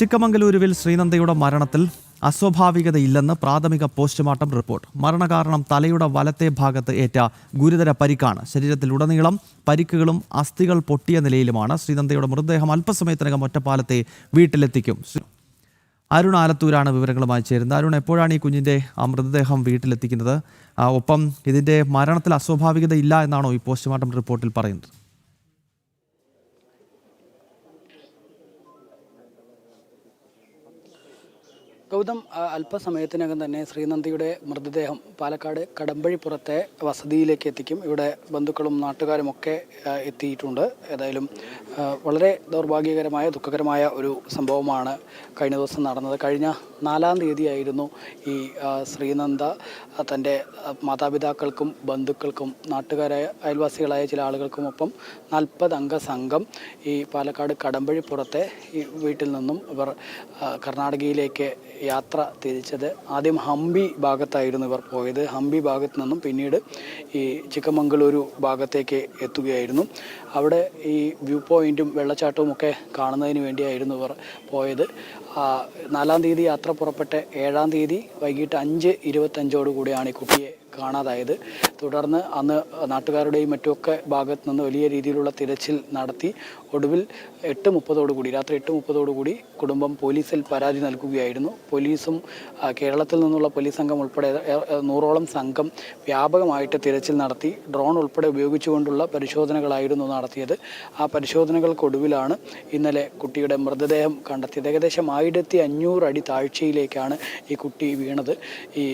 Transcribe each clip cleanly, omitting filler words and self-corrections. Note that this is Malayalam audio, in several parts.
ചിക്കമംഗലൂരുവിൽ ശ്രീനന്ദയുടെ മരണത്തിൽ അസ്വാഭാവികതയില്ലെന്ന് പ്രാഥമിക പോസ്റ്റ്മോർട്ടം റിപ്പോർട്ട്. മരണകാരണം തലയുടെ വലത്തെ ഭാഗത്ത് ഏറ്റ ഗുരുതര പരിക്കാണ്. ശരീരത്തിലുടനീളം പരിക്കുകളും അസ്ഥികൾ പൊട്ടിയ നിലയിലുമാണ്. ശ്രീനന്ദയുടെ മൃതദേഹം അല്പസമയത്തിനകം ഒറ്റപ്പാലത്തെ വീട്ടിലെത്തിക്കും. അരുൺ ആലത്തൂരാണ് വിവരങ്ങളുമായി ചേരുന്നത്. അരുൺ, എപ്പോഴാണ് ഈ കുഞ്ഞിൻ്റെ മൃതദേഹം വീട്ടിലെത്തിക്കുന്നത്? ഒപ്പം ഇതിൻ്റെ മരണത്തിൽ അസ്വാഭാവികത ഇല്ല എന്നാണോ ഈ പോസ്റ്റ്മോർട്ടം റിപ്പോർട്ടിൽ പറയുന്നത്? ഗൗതം, അല്പസമയത്തിനകം തന്നെ ശ്രീനന്ദയുടെ മൃതദേഹം പാലക്കാട് കടമ്പഴിപ്പുറത്തെ വസതിയിലേക്ക് എത്തിക്കും. ഇവിടെ ബന്ധുക്കളും നാട്ടുകാരുമൊക്കെ എത്തിയിട്ടുണ്ട്. ഏതായാലും വളരെ ദൗർഭാഗ്യകരമായ ദുഃഖകരമായ ഒരു സംഭവമാണ് കഴിഞ്ഞ ദിവസം നടന്നത്. കഴിഞ്ഞ 4-ാം തീയതിയായിരുന്നു ഈ ശ്രീനന്ദ തൻ്റെ മാതാപിതാക്കൾക്കും ബന്ധുക്കൾക്കും നാട്ടുകാരായ അയൽവാസികളായ ചില ആളുകൾക്കുമൊപ്പം 40 അംഗ സംഘം ഈ പാലക്കാട് കടമ്പഴിപ്പുറത്തെ ഈ വീട്ടിൽ നിന്നും ഇവർ കർണാടകയിലേക്ക് യാത്ര തിരിച്ചത്. ആദ്യം ഹംപി ഭാഗത്തായിരുന്നു ഇവർ പോയത്. ഹംപി ഭാഗത്തു നിന്നും പിന്നീട് ഈ ചിക്കമംഗളൂരു ഭാഗത്തേക്ക് എത്തുകയായിരുന്നു. അവിടെ ഈ വ്യൂ പോയിൻറ്റും വെള്ളച്ചാട്ടവും ഒക്കെ കാണുന്നതിന് വേണ്ടിയായിരുന്നു ഇവർ പോയത്. 4-ാം തീയതി യാത്ര പുറപ്പെട്ട് 7-ാം തീയതി വൈകിട്ട് 5:25 ഈ കുട്ടിയെ കാണാതായത്. തുടർന്ന് അന്ന് നാട്ടുകാരുടെയും മറ്റുമൊക്കെ ഭാഗത്ത് നിന്ന് വലിയ രീതിയിലുള്ള തിരച്ചിൽ നടത്തി. ഒടുവിൽ രാത്രി 8:30 കുടുംബം പോലീസിൽ പരാതി നൽകുകയായിരുന്നു. പോലീസും കേരളത്തിൽ നിന്നുള്ള പോലീസ് സംഘം ഉൾപ്പെടെ 100ഓളം സംഘം വ്യാപകമായിട്ട് തിരച്ചിൽ നടത്തി. ഡ്രോൺ ഉൾപ്പെടെ ഉപയോഗിച്ചുകൊണ്ടുള്ള പരിശോധനകളായിരുന്നു നടത്തിയത്. ആ പരിശോധനകൾക്കൊടുവിലാണ് ഇന്നലെ കുട്ടിയുടെ മൃതദേഹം കണ്ടെത്തിയത്. ഏകദേശം 1500 അടി താഴ്ചയിലേക്കാണ് ഈ കുട്ടി വീണത്. ഈ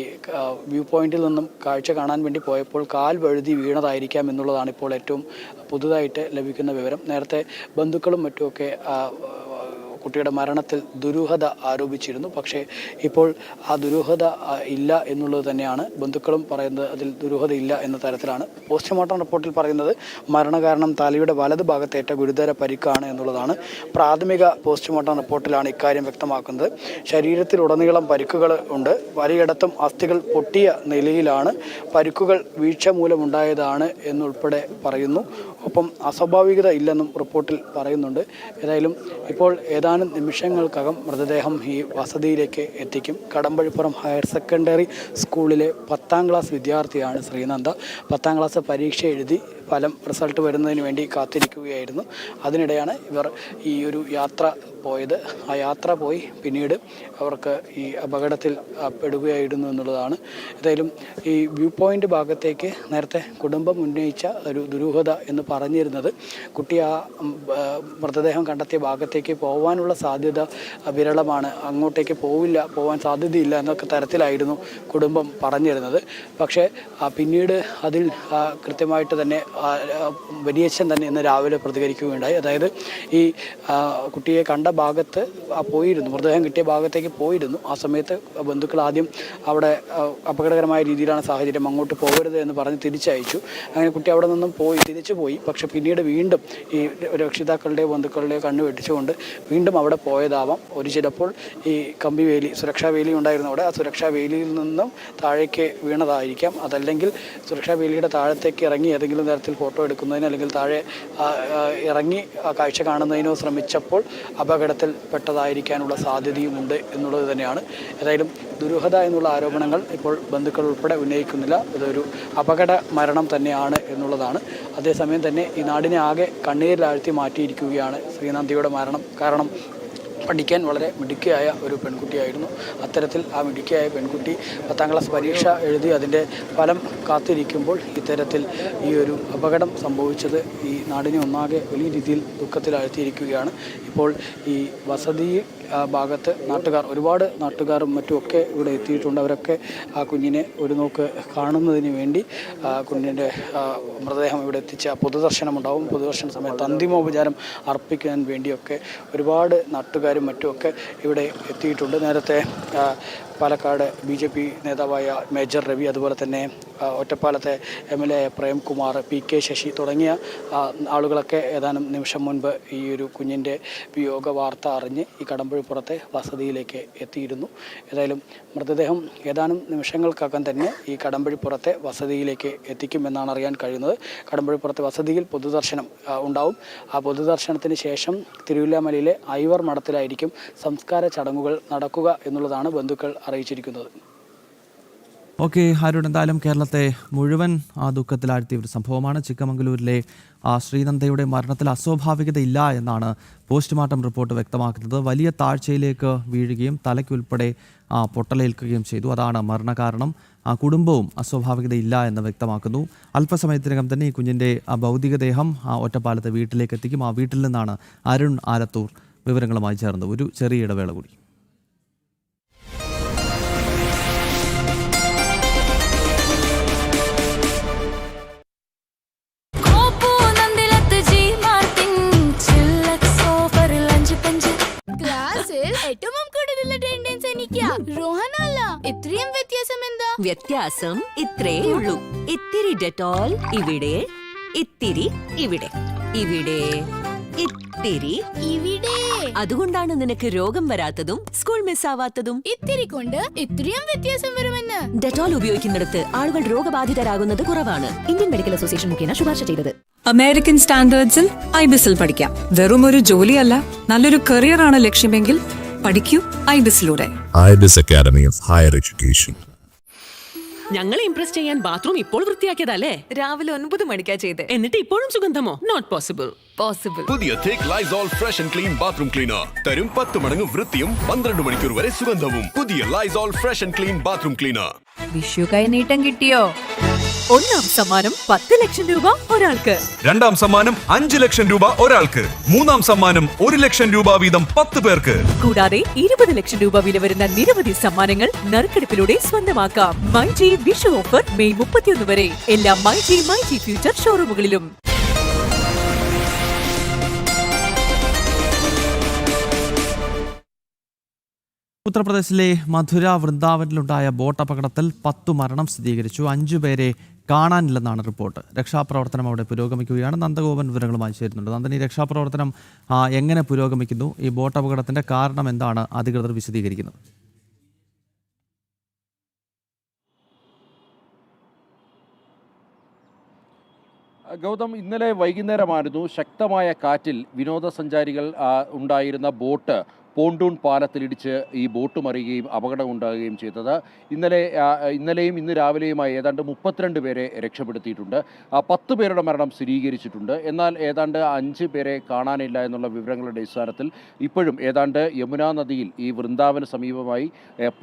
വ്യൂ പോയിന്റിൽ നിന്നും കാഴ്ച കാണാൻ വേണ്ടി പോയപ്പോൾ കാൽ വഴുതി വീണതായിരിക്കാം എന്നുള്ളതാണ് ഇപ്പോൾ ഏറ്റവും പുതുതായിട്ട് ലഭിക്കുന്ന വിവരം. നേരത്തെ ബന്ധുക്കളും മറ്റുമൊക്കെ കുട്ടിയുടെ മരണത്തിൽ ദുരൂഹത ആരോപിച്ചിരുന്നു. പക്ഷേ ഇപ്പോൾ ആ ദുരൂഹത ഇല്ല എന്നുള്ളത് തന്നെയാണ് ബന്ധുക്കളും പറയുന്നത്. അതിൽ ദുരൂഹത ഇല്ല എന്ന തരത്തിലാണ് പോസ്റ്റ്മോർട്ടം റിപ്പോർട്ടിൽ പറയുന്നത്. മരണകാരണം തലയുടെ വലത് ഭാഗത്തേറ്റ ഗുരുതര പരിക്കാണ് എന്നുള്ളതാണ്. പ്രാഥമിക പോസ്റ്റ്മോർട്ടം റിപ്പോർട്ടിലാണ് ഇക്കാര്യം വ്യക്തമാക്കുന്നത്. ശരീരത്തിലുടനീളം പരിക്കുകൾ ഉണ്ട്. പലയിടത്തും അസ്ഥികൾ പൊട്ടിയ നിലയിലാണ്. പരിക്കുകൾ വീഴ്ച മൂലമുണ്ടായതാണ് എന്നുൾപ്പെടെ പറയുന്നു. ഒപ്പം അസ്വാഭാവികത ഇല്ലെന്നും റിപ്പോർട്ടിൽ പറയുന്നുണ്ട്. ഏതായാലും ഇപ്പോൾ ഏതാനും നിമിഷങ്ങൾക്കകം മൃതദേഹം ഈ വസതിയിലേക്ക് എത്തിക്കും. കടമ്പഴിപ്പുറം ഹയർ സെക്കൻഡറി സ്കൂളിലെ 10ാം ക്ലാസ് വിദ്യാർത്ഥിയാണ് ശ്രീനന്ദ. 10ാം ക്ലാസ് പരീക്ഷ എഴുതി റിസൾട്ട് വരുന്നതിന് വേണ്ടി കാത്തിരിക്കുകയായിരുന്നു. അതിനിടെയാണ് ഇവർ ഈ ഒരു യാത്ര പോയത്. ആ യാത്ര പോയി പിന്നീട് അവർക്ക് ഈ അപകടത്തിൽ പെടുകയായിരുന്നു എന്നുള്ളതാണ്. ഏതായാലും ഈ വ്യൂ പോയിൻ്റ് ഭാഗത്തേക്ക് നേരത്തെ കുടുംബം ഉന്നയിച്ച ഒരു ദുരൂഹത എന്ന് പറഞ്ഞിരുന്നത് കുട്ടി ആ മൃതദേഹം കണ്ടെത്തിയ ഭാഗത്തേക്ക് പോകാനുള്ള സാധ്യത വിരളമാണ്, അങ്ങോട്ടേക്ക് പോകാൻ സാധ്യതയില്ല എന്നൊക്കെ തരത്തിലായിരുന്നു കുടുംബം പറഞ്ഞിരുന്നത്. പക്ഷേ പിന്നീട് അതിൽ കൃത്യമായിട്ട് തന്നെ വലിയച്ഛൻ തന്നെ ഇന്ന് രാവിലെ പ്രതികരിക്കുകയുണ്ടായി. അതായത് ഈ കുട്ടിയെ കണ്ട ഭാഗത്ത് പോയിരുന്നു, മൃതദേഹം കിട്ടിയ ഭാഗത്തേക്ക് പോയിരുന്നു. ആ സമയത്ത് ബന്ധുക്കൾ ആദ്യം അവിടെ അപകടകരമായ രീതിയിലാണ് സാഹചര്യം, അങ്ങോട്ട് പോകരുത് എന്ന് പറഞ്ഞ് തിരിച്ചയച്ചു. അങ്ങനെ കുട്ടി അവിടെ നിന്നും തിരിച്ചു പോയി. പക്ഷെ പിന്നീട് വീണ്ടും ഈ രക്ഷിതാക്കളുടെയോ ബന്ധുക്കളുടെയോ കണ്ണ് വെട്ടിച്ചുകൊണ്ട് വീണ്ടും അവിടെ പോയതാവാം. ചിലപ്പോൾ ഈ കമ്പിവേലി, സുരക്ഷാ വേലി ഉണ്ടായിരുന്നു അവിടെ, ആ സുരക്ഷാ വേലിയിൽ നിന്നും താഴേക്ക് വീണതായിരിക്കാം. അതല്ലെങ്കിൽ സുരക്ഷാ വേലിയുടെ താഴത്തേക്ക് ഇറങ്ങി ഏതെങ്കിലും തരത്തിൽ ഫോട്ടോ എടുക്കുന്നതിനോ അല്ലെങ്കിൽ താഴെ ഇറങ്ങി കാഴ്ച കാണുന്നതിനോ ശ്രമിച്ചപ്പോൾ അപകടത്തിൽ പെട്ടതായിരിക്കാനുള്ള സാധ്യതയുമുണ്ട് എന്നുള്ളത് തന്നെയാണ്. ഏതായാലും ദുരൂഹത എന്നുള്ള ആരോപണങ്ങൾ ഇപ്പോൾ ബന്ധുക്കൾ ഉൾപ്പെടെ ഉന്നയിക്കുന്നില്ല. ഇതൊരു അപകട മരണം തന്നെയാണ് എന്നുള്ളതാണ്. അതേസമയം തന്നെ ഈ നാടിനെ ആകെ കണ്ണീരിലാഴ്ത്തി മാറ്റിയിരിക്കുകയാണ് ശ്രീനന്ദയുടെ മരണം. കാരണം പഠിക്കാൻ വളരെ മിടുക്കിയായ ഒരു പെൺകുട്ടിയായിരുന്നു. അത്തരത്തിൽ ആ മിടുക്കിയായ പെൺകുട്ടി 10ാം ക്ലാസ് പരീക്ഷ എഴുതി അതിൻ്റെ ഫലം കാത്തിരിക്കുമ്പോൾ ഇത്തരത്തിൽ ഈ ഒരു അപകടം സംഭവിച്ചത് ഈ നാടിനെ ഒന്നാകെ വലിയ രീതിയിൽ ദുഃഖത്തിലാഴ്ത്തിയിരിക്കുകയാണ്. ഇപ്പോൾ ഈ വസതി ഭാഗത്ത് ഒരുപാട് നാട്ടുകാരും മറ്റുമൊക്കെ ഇവിടെ എത്തിയിട്ടുണ്ട്. അവരൊക്കെ ആ കുഞ്ഞിനെ ഒരു നോക്ക് കാണുന്നതിന് വേണ്ടി കുഞ്ഞിൻ്റെ മൃതദേഹം ഇവിടെ എത്തിച്ച പൊതുദർശനമുണ്ടാവും. പൊതുദർശന സമയത്ത് അന്തിമോപചാരം അർപ്പിക്കാൻ വേണ്ടിയൊക്കെ ഒരുപാട് നാട്ടുകാരും മറ്റുമൊക്കെ ഇവിടെ എത്തിയിട്ടുണ്ട്. നേരത്തെ പാലക്കാട് BJP നേതാവായ മേജർ രവി, അതുപോലെ തന്നെ ഒറ്റപ്പാലത്തെ MLA പ്രേംകുമാർ, PK ശശി തുടങ്ങിയ ആളുകളൊക്കെ ഏതാനും നിമിഷം മുൻപ് ഈ ഒരു കുഞ്ഞിൻ്റെ വിയോഗ വാർത്ത അറിഞ്ഞ് ഈ കടമ്പഴിപ്പുറത്തെ വസതിയിലേക്ക് എത്തിയിരുന്നു. ഏതായാലും മൃതദേഹം ഏതാനും നിമിഷങ്ങൾക്കകം തന്നെ ഈ കടമ്പഴിപ്പുറത്തെ വസതിയിലേക്ക് എത്തിക്കുമെന്നാണ് അറിയാൻ കഴിയുന്നത്. കടമ്പഴിപ്പുറത്തെ വസതിയിൽ പൊതുദർശനം ഉണ്ടാവും. ആ പൊതുദർശനത്തിന് ശേഷം തിരുവില്ലാമലയിലെ ഐവർ മഠത്തിലായിരിക്കും സംസ്കാര ചടങ്ങുകൾ നടക്കുക എന്നുള്ളതാണ് ബന്ധുക്കൾ അറിയിച്ചിരിക്കുന്നത്. ഓക്കെ അരുൺ, എന്തായാലും കേരളത്തെ മുഴുവൻ ദുഃഖത്തിലാഴ്ത്തിയ ഒരു സംഭവമാണ്. ചിക്കമംഗലൂരിലെ ശ്രീനന്ദയുടെ മരണത്തിൽ അസ്വാഭാവികതയില്ല എന്നാണ് പോസ്റ്റ്മോർട്ടം റിപ്പോർട്ട് വ്യക്തമാക്കുന്നത്. വലിയ താഴ്ചയിലേക്ക് വീഴുകയും തലയ്ക്കുൾപ്പെടെ പൊട്ടലേൽക്കുകയും ചെയ്തു. അതാണ് മരണകാരണം. കുടുംബവും അസ്വാഭാവികതയില്ല എന്ന് വ്യക്തമാക്കുന്നു. അല്പസമയത്തിനകം തന്നെ ഈ കുഞ്ഞിൻ്റെ ഭൗതികദേഹം ഒറ്റപ്പാലത്തെ വീട്ടിലേക്ക് എത്തിക്കും. ആ വീട്ടിൽ നിന്നാണ് അരുൺ ആലത്തൂർ വിവരങ്ങളുമായി ചേർന്നത്. ഒരു ചെറിയ ഇടവേള കൂടി. വ്യത്യാസം ഇത്രേ ഉള്ളൂ. ഇത്തിരി ഡെറ്റോൾ ഇവിടെ, ഇത്തിരി ഇവിടെ, ഇവിടെ ഇത്തിരി ഇവിടെ. അതുകൊണ്ടാണ് നിനക്ക് രോഗം വരാത്തതും സ്കൂൾ മിസ്സാവാത്തതും. ഇത്തിരി കൊണ്ട് ഇത്രയും വ്യത്യാസം വരുമെന്ന്. ഡെറ്റോൾ ഉപയോഗിക്കുന്നിടത്ത് ആളുകൾ രോഗബാധിതരാകുന്നത് കുറവാണ്. ഇന്ത്യൻ മെഡിക്കൽ അസോസിയേഷൻ മുഖേന ശുപാർശ ചെയ്തത്. അമേരിക്കൻ സ്റ്റാൻഡേർഡ്സിൽ IBISൽ പഠിക്കാം. വെറും ഒരു ജോലിയല്ല, നല്ലൊരു കരിയർ ആണ് ലക്ഷ്യമെങ്കിൽ പഠിക്കൂ IBISലൂടെ. IBIS Academy of Higher Education. ഞങ്ങളെ ഇംപ്രസ് ചെയ്യാൻ ബാത്റൂം ഇപ്പോൾ വൃത്തിയാക്കിയതല്ലേ? രാവിലെ 9 മണിക്കാ ചെയ്തേ. എന്നിട്ട് ഇപ്പോഴും സുഗന്ധമോ? Not possible. പുതിയ Thick Lysol Fresh and Clean Bathroom Cleaner തരും 10 മടങ്ങ് വൃത്തിയും 12 മണിക്കൂർ വരെ സുഗന്ധവും. പുതിയ Lysol Fresh and Clean Bathroom Cleaner. Vishu കൈനീട്ടം കിട്ടിയോ? ഒന്നാം സമ്മാനം 10 ലക്ഷം രൂപ ഒരാൾക്ക്. രണ്ടാം സമ്മാനം 5 ലക്ഷം രൂപ ഒരാൾക്ക്. മൂന്നാം സമ്മാനം 1 ലക്ഷം രൂപ വീതം 10 പേർക്ക്. കൂടാതെ 20 ലക്ഷം രൂപ വില വരുന്ന നിരവധി സമ്മാനങ്ങൾ നറുക്കെടുപ്പിലൂടെ സ്വന്തമാക്കാം. മൈജി വിഷു ഓഫർ മെയ് 31 വരെ എല്ലാ മൈജി ഫ്യൂച്ചർ ഷോറൂമുകളിലും. ഉത്തർപ്രദേശിലെ മധുര വൃന്ദാവനിലുണ്ടായ ബോട്ട് അപകടത്തിൽ 10 മരണം സ്ഥിരീകരിച്ചു. 5 പേരെ കാണാനില്ലെന്നാണ് റിപ്പോർട്ട്. രക്ഷാപ്രവർത്തനം അവിടെ പുരോഗമിക്കുകയാണ്. നന്ദഗോപൻ വിവരങ്ങളുമായി ചേരുന്നുണ്ട്. നന്ദനി, രക്ഷാപ്രവർത്തനം എങ്ങനെ പുരോഗമിക്കുന്നു? ഈ ബോട്ട് അപകടത്തിന്റെ കാരണം എന്താണ് അധികൃതർ വിശദീകരിക്കുന്നത്? ഗൗതം, ഇന്നലെ വൈകുന്നേരമായിരുന്നു ശക്തമായ കാറ്റിൽ വിനോദസഞ്ചാരികൾ ഉണ്ടായിരുന്ന ബോട്ട് പോണ്ടൂൺ പാലത്തിലിടിച്ച് ഈ ബോട്ട് മറിയുകയും അപകടമുണ്ടാകുകയും ചെയ്തത്. ഇന്നലെയും ഇന്ന് രാവിലെയുമായി ഏതാണ്ട് 32 പേരെ രക്ഷപ്പെടുത്തിയിട്ടുണ്ട്. 10 പേരുടെ മരണം സ്ഥിരീകരിച്ചിട്ടുണ്ട്. എന്നാൽ ഏതാണ്ട് 5 പേരെ കാണാനില്ല എന്നുള്ള വിവരങ്ങളുടെ അടിസ്ഥാനത്തിൽ ഇപ്പോഴും ഏതാണ്ട് യമുനാ നദിയിൽ ഈ വൃന്ദാവന് സമീപമായി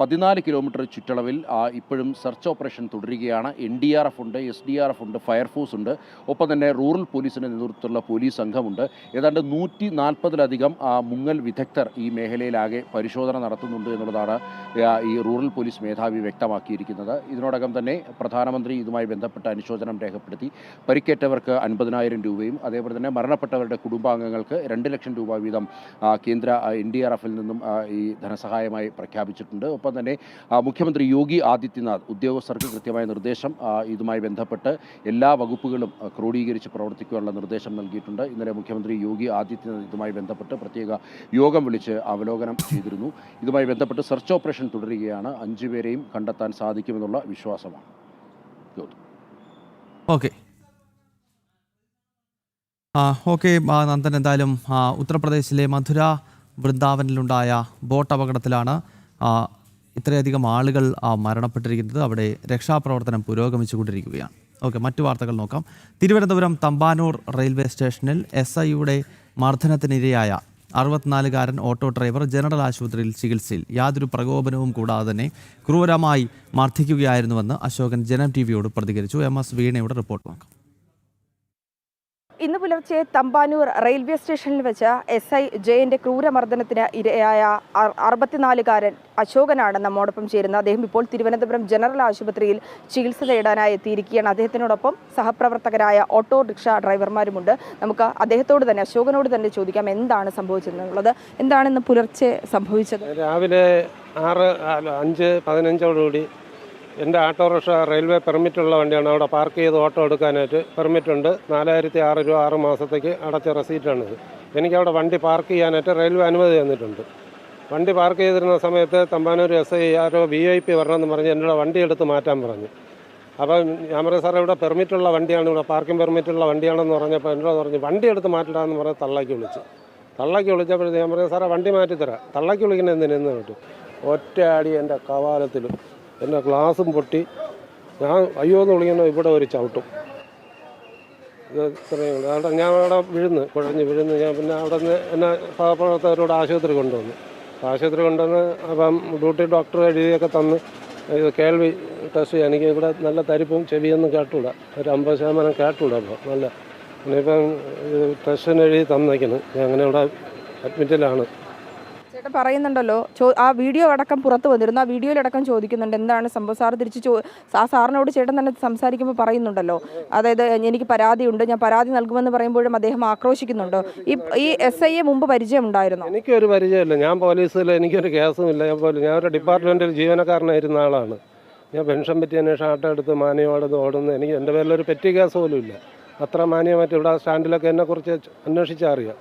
14 കിലോമീറ്റർ ചുറ്റളവിൽ ഇപ്പോഴും സെർച്ച് ഓപ്പറേഷൻ തുടരുകയാണ്. NDRF ഉണ്ട്, SDRF ഉണ്ട്, ഫയർഫോഴ്സ് ഉണ്ട്, ഒപ്പം തന്നെ റൂറൽ പോലീസിൻ്റെ നേതൃത്വത്തിലുള്ള പോലീസ് സംഘമുണ്ട്. ഏതാണ്ട് 140-ലധികം മുങ്ങൽ വിദഗ്ധർ ഈ മേഖലയിലാകെ പരിശോധന നടത്തുന്നുണ്ട് എന്നുള്ളതാണ് ഈ റൂറൽ പോലീസ് മേധാവി വ്യക്തമാക്കിയിരിക്കുന്നത്. ഇതിനോടകം തന്നെ പ്രധാനമന്ത്രി ഇതുമായി ബന്ധപ്പെട്ട അനുശോചനം രേഖപ്പെടുത്തി. പരിക്കേറ്റവർക്ക് 50,000 രൂപയും അതേപോലെ തന്നെ മരണപ്പെട്ടവരുടെ കുടുംബാംഗങ്ങൾക്ക് 2 ലക്ഷം രൂപ വീതം കേന്ദ്ര NDRFൽ നിന്നും ഈ ധനസഹായമായി പ്രഖ്യാപിച്ചിട്ടുണ്ട്. ഒപ്പം തന്നെ മുഖ്യമന്ത്രി യോഗി ആദിത്യനാഥ് ഉദ്യോഗസ്ഥർക്ക് കൃത്യമായ നിർദ്ദേശം ഇതുമായി ബന്ധപ്പെട്ട് എല്ലാ വകുപ്പുകളും ക്രോഡീകരിച്ച് പ്രവർത്തിക്കാനുള്ള നിർദ്ദേശം നൽകിയിട്ടുണ്ട്. ഇന്നലെ മുഖ്യമന്ത്രി യോഗി ആദിത്യനാഥ് ഇതുമായി ബന്ധപ്പെട്ട് പ്രത്യേക യോഗം വിളിച്ച് അവലോകനം ചെയ്തിരുന്നു. ഇതുമായി ബന്ധപ്പെട്ട് സെർച്ച് ഓപ്പറേഷൻ തുടരുകയാണ്. 5 പേരെയും കണ്ടെത്താൻ സാധിക്കുമെന്നുള്ള വിശ്വാസമാണ്. ഓക്കെ നന്ദൻ, എന്തായാലും ഉത്തർപ്രദേശിലെ മധുര വൃന്ദാവനിലുണ്ടായ ബോട്ട് അപകടത്തിലാണ് ഇത്രയധികം ആളുകൾ മരണപ്പെട്ടിരിക്കുന്നത്. അവിടെ രക്ഷാപ്രവർത്തനം പുരോഗമിച്ചുകൊണ്ടിരിക്കുകയാണ്. ഓക്കെ, മറ്റു വാർത്തകൾ നോക്കാം. തിരുവനന്തപുരം തമ്പാനൂർ റെയിൽവേ സ്റ്റേഷനിൽ SIയുടെ മർദ്ദനത്തിനിരയായ 64-കാരൻ ഓട്ടോ ഡ്രൈവർ ജനറൽ ആശുപത്രിയിൽ ചികിത്സയിൽ. യാതൊരു പ്രകോപനവും കൂടാതെ തന്നെ ക്രൂരമായി മർദ്ദിക്കുകയായിരുന്നുവെന്ന് അശോകൻ ജനം TV യോട് പ്രതികരിച്ചു. MS വീണയുടെ റിപ്പോർട്ട് നോക്കാം. ഇന്ന് പുലർച്ചെ തമ്പാനൂർ റെയിൽവേ സ്റ്റേഷനിൽ വെച്ച് SI ജയന്റെ ക്രൂരമർദ്ദനത്തിന് ഇരയായ 64-കാരൻ അശോകനാണ് നമ്മോടൊപ്പം ചേരുന്നത്. അദ്ദേഹം ഇപ്പോൾ തിരുവനന്തപുരം ജനറൽ ആശുപത്രിയിൽ ചികിത്സ തേടാനായി എത്തിയിരിക്കുകയാണ്. അദ്ദേഹത്തിനോടൊപ്പം സഹപ്രവർത്തകരായ ഓട്ടോറിക്ഷ ഡ്രൈവർമാരുമുണ്ട്. നമുക്ക് അദ്ദേഹത്തോട് തന്നെ, അശോകനോട് തന്നെ ചോദിക്കാം എന്താണ് സംഭവിച്ചതെന്നുള്ളത്. എന്താണ് ഇന്ന് പുലർച്ചെ സംഭവിച്ചത്? രാവിലെ 5:15 എൻ്റെ ഓട്ടോറിക്ഷ റെയിൽവേ പെർമിറ്റുള്ള വണ്ടിയാണ്. അവിടെ പാർക്ക് ചെയ്ത് ഓട്ടോ എടുക്കാനായിട്ട് പെർമിറ്റുണ്ട്. 4006 രൂപ 6 മാസത്തേക്ക് അടച്ച റെസീറ്റാണിത്. എനിക്കവിടെ വണ്ടി പാർക്ക് ചെയ്യാനായിട്ട് റെയിൽവേ അനുമതി തന്നിട്ടുണ്ട്. വണ്ടി പാർക്ക് ചെയ്തിരുന്ന സമയത്ത് തമ്പാനൂർ SI ആരോ VIP വരണമെന്ന് പറഞ്ഞ് എന്നോട് വണ്ടി എടുത്ത് മാറ്റാൻ പറഞ്ഞു. അപ്പം ഞാൻ പറഞ്ഞു, സാറേ ഇവിടെ പെർമിറ്റുള്ള വണ്ടിയാണ്, ഇവിടെ പാർക്കിംഗ് പെർമിറ്റുള്ള വണ്ടിയാണെന്ന് പറഞ്ഞപ്പോൾ എന്നോട് പറഞ്ഞു വണ്ടി എടുത്ത് മാറ്റിടാന്ന് പറഞ്ഞ് തള്ളാക്കി വിളിച്ചപ്പോഴത്തേക്ക് ഞാൻ പറഞ്ഞു, സാറേ വണ്ടി മാറ്റിത്തരാം. തള്ളാക്കി വിളിക്കുന്നത് എന്തിനെന്ന് കേട്ടു. ഒറ്റ അടി എൻ്റെ കവാലത്തിൽ എൻ്റെ ഗ്ലാസും പൊട്ടി. ഞാൻ അയ്യോ എന്ന് വിളിക്കുന്ന ഇവിടെ ഒരു ചവിട്ടും. ഇത് ഇത്രയും അവിടെ ഞാൻ അവിടെ കുഴഞ്ഞ് വീഴുന്നു. ഞാൻ പിന്നെ അവിടെ നിന്ന് എന്നെ സഹപ്രവർത്തകരോട് ആശുപത്രി കൊണ്ടുവന്നു. അപ്പം ഡ്യൂട്ടി ഡോക്ടർ എഴുതിയൊക്കെ തന്ന് ഇത് കേൾവി ടെസ്റ്റ് ചെയ്യാൻ. എനിക്ക് ഇവിടെ നല്ല തരിപ്പും ചെവിയൊന്നും കേട്ടൂടാ, ഒരു 50% കേട്ടൂടാ. അപ്പോൾ നല്ല ഇനിയിപ്പം ടെസ്റ്റിന് എഴുതി തന്നേക്കുന്നു. ഞാൻ അങ്ങനെ ഇവിടെ അഡ്മിറ്റിലാണ്. ചേട്ടൻ പറയുന്നുണ്ടല്ലോ, ആ വീഡിയോ അടക്കം പുറത്ത് വന്നിരുന്നു. ആ വീഡിയോയിലടക്കം ചോദിക്കുന്നുണ്ട് എന്താണ് സംഭവം. സാർ തിരിച്ച് ആ സാറിനോട് ചേട്ടൻ തന്നെ സംസാരിക്കുമ്പോൾ പറയുന്നുണ്ടല്ലോ, അതായത് എനിക്ക് പരാതിയുണ്ട്, ഞാൻ പരാതി നൽകുമെന്ന് പറയുമ്പോഴും അദ്ദേഹം ആക്രോശിക്കുന്നുണ്ടോ? ഈ SIയെ മുമ്പ് പരിചയം ഉണ്ടായിരുന്നു? എനിക്കൊരു പരിചയമില്ല. ഞാൻ പോലീസിൽ എനിക്കൊരു കേസുമില്ല. ഞാൻ ഒരു ഡിപ്പാർട്ട്മെൻറ്റിൽ ജീവനക്കാരനായിരുന്ന ആളാണ്. ഞാൻ പെൻഷൻ പറ്റിയതിന് ശേഷം ആട്ടോ എടുത്ത് മാന്യമാണെന്ന് ഓടുന്നു. എനിക്ക് എൻ്റെ പേരിലൊരു പെറ്റി കേസ് പോലും ഇല്ല. അത്ര മാന്യമായിട്ട് ഇവിടെ സ്റ്റാൻഡിലൊക്കെ എന്നെക്കുറിച്ച് അന്വേഷിച്ചറിയാം.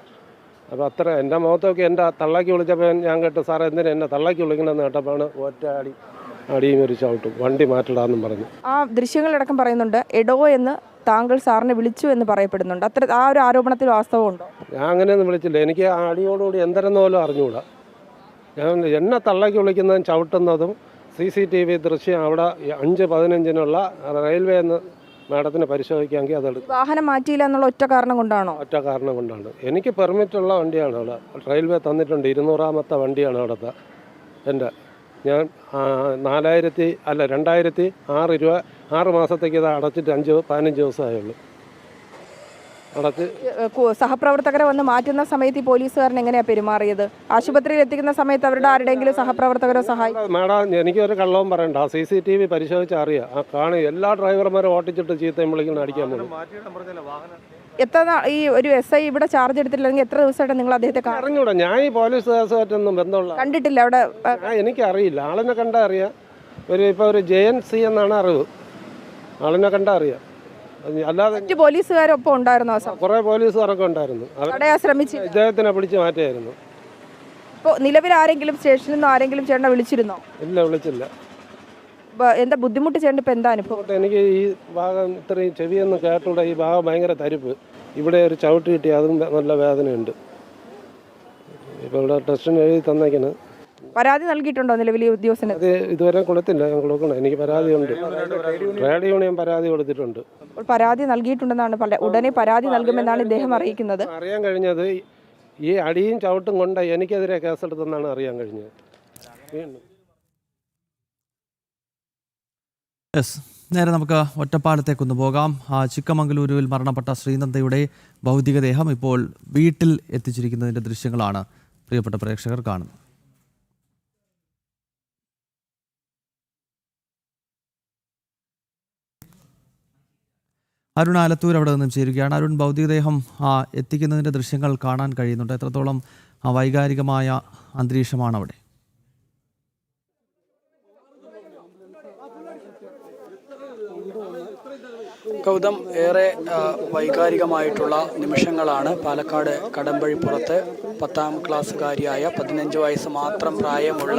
അപ്പോൾ അത്ര എൻ്റെ മുഖത്തൊക്കെ എൻ്റെ തള്ളാക്കി വിളിച്ചപ്പോൾ ഞാൻ കേട്ടു, സാറേ എന്തിനാ എന്നെ തള്ളാക്കി വിളിക്കണമെന്ന് കേട്ടപ്പോഴാണ് ഒറ്റ അടിയും ഒരു ചവിട്ടും വണ്ടി മാറ്റിടാന്നും പറഞ്ഞു. ആ ദൃശ്യങ്ങളടക്കം പറയുന്നുണ്ട് എടോ എന്ന് താങ്കൾ സാറിനെ വിളിച്ചു എന്ന് പറയപ്പെടുന്നുണ്ട്. ആ ഒരു ആരോപണത്തിൽ വാസ്തവമുണ്ടോ? ഞാൻ അങ്ങനെയൊന്നും വിളിച്ചില്ല. എനിക്ക് ആ അടിയോടുകൂടി എന്തെന്ന് പോലും അറിഞ്ഞുകൂടാ. ഞാൻ എന്നെ തള്ളാക്കി വിളിക്കുന്നതും ചവിട്ടുന്നതും CCTV ദൃശ്യം അവിടെ 5:15 റെയിൽവേ എന്ന് മാഡത്തിന് പരിശോധിക്കാമെങ്കിൽ അതെടുക്കും. വാഹനം മാറ്റിയില്ല എന്നുള്ള ഒറ്റ കാരണം കൊണ്ടാണോ? ഒറ്റ കാരണം കൊണ്ടാണ്. എനിക്ക് പെർമിറ്റുള്ള വണ്ടിയാണ് അവിടെ റെയിൽവേ തന്നിട്ടുണ്ട്. 200ാമത്തെ വണ്ടിയാണ് അവിടുത്തെ എൻ്റെ. ഞാൻ 2006 രൂപ 6 മാസത്തേക്ക് ഇത് അടച്ചിട്ട് 15 ദിവസമായുള്ളൂ. അടച്ച് സഹപ്രവർത്തകരെ വന്ന് മാറ്റുന്ന സമയത്ത് ഈ പോലീസുകാരൻ എങ്ങനെയാണ് പെരുമാറിയത്? ആശുപത്രിയിൽ എത്തിക്കുന്ന സമയത്ത് അവരുടെ ആരുടെയെങ്കിലും സഹപ്രവർത്തകരോ സഹായിക്കും? മാഡം എനിക്കൊരു കള്ളവും പറയണ്ട. CCTV പരിശോധിച്ച് അറിയാം. ആ കാണും എല്ലാ ഡ്രൈവർമാരും ഓട്ടിച്ചിട്ട് ചീത്തയും വിളിക്കുന്ന അടിക്കാൻ പോകും. ഈ ഒരു SI ഇവിടെ ചാർജ് എടുത്തിട്ടില്ലെങ്കിൽ എത്ര ദിവസമായിട്ട് നിങ്ങൾ അദ്ദേഹത്തെ അറിഞ്ഞൂടാ? ഞാൻ ഈ പോലീസ് കേസുമായിട്ടൊന്നും ബന്ധമുള്ള കണ്ടിട്ടില്ല. അവിടെ എനിക്കറിയില്ല. ആളിനെ കണ്ടാ അറിയാം. ഇപ്പോൾ ഒരു JNC എന്നാണ് അറിവ്. ആളിനെ കണ്ടാ അറിയാം. അല്ലാതെ പോലീസുകാരൊപ്പം ഉണ്ടായിരുന്നു. കുറെ പോലീസുകാരൊക്കെ ഉണ്ടായിരുന്നു. ഇദ്ദേഹത്തിനെ പിടിച്ച് മാറ്റിയായിരുന്നു. ഇപ്പോൾ നിലവിൽ ആരെങ്കിലും സ്റ്റേഷനിൽ നിന്ന് ആരെങ്കിലും ചേട്ടനെ വിളിച്ചിരുന്നോ? ഇല്ല, വിളിച്ചില്ല. എന്താ ബുദ്ധിമുട്ട് ചേട്ടൻ? ഇപ്പം എന്താ അനുഭവം? എനിക്ക് ഈ ഭാഗം ഇത്രയും ചെവിയൊന്നും കേട്ടൂടെ. ഈ ഭാഗം ഭയങ്കര തരിപ്പ്. ഇവിടെ ഒരു ചവിട്ട് കിട്ടി, അതും നല്ല വേദനയുണ്ട്. ഇപ്പോൾ ഇവിടെ ടെസ്റ്റിന് എഴുതി തന്നേക്കുന്നത്. പരാതി നൽകിയിട്ടുണ്ടോ നിലവിൽ ഉദ്യോഗസ്ഥന്? അത് ഇതുവരെ കൊടുത്തില്ല. ഞാൻ കൊടുക്കണം. എനിക്ക് പരാതിയുണ്ട്. ട്രേഡ് യൂണിയൻ പരാതി കൊടുത്തിട്ടുണ്ട്. പരാതി നൽകിയിട്ടുണ്ടെന്നാണ് ഉടനെ പരാതി നൽകുമെന്നാണ് ഇദ്ദേഹം അറിയിക്കുന്നത്. അറിയാൻ കഴിഞ്ഞത് ഈ അടിയും ചവിട്ടും കൊണ്ട് എനിക്കെതിരെ കേസെടുത്തെന്നാണ് അറിയാൻ കഴിഞ്ഞത്. നേരെ നമുക്ക് ഒറ്റപ്പാലത്തേക്കൊന്ന് പോകാം. ചിക്കമംഗലൂരുവിൽ മരണപ്പെട്ട ശ്രീനന്ദയുടെ ഭൗതികദേഹം ഇപ്പോൾ വീട്ടിൽ എത്തിച്ചിരിക്കുന്നതിൻ്റെ ദൃശ്യങ്ങളാണ് പ്രിയപ്പെട്ട പ്രേക്ഷകർ കാണുന്നത്. അരുൺ ആലത്തൂർ അവിടെ നിന്നും ചേരുകയാണ്. അരുൺ, ഭൗതികദേഹം എത്തിക്കുന്നതിൻ്റെ ദൃശ്യങ്ങൾ കാണാൻ കഴിയുന്നുണ്ട്. എത്രത്തോളം വൈകാരികമായ അന്തരീക്ഷമാണ് അവിടെ? ഗൗതം, ഏറെ വൈകാരികമായിട്ടുള്ള നിമിഷങ്ങളാണ് പാലക്കാട് കടമ്പഴിപ്പുറത്ത് 10ാം ക്ലാസ്സുകാരിയായ 15 വയസ്സ് മാത്രം പ്രായമുള്ള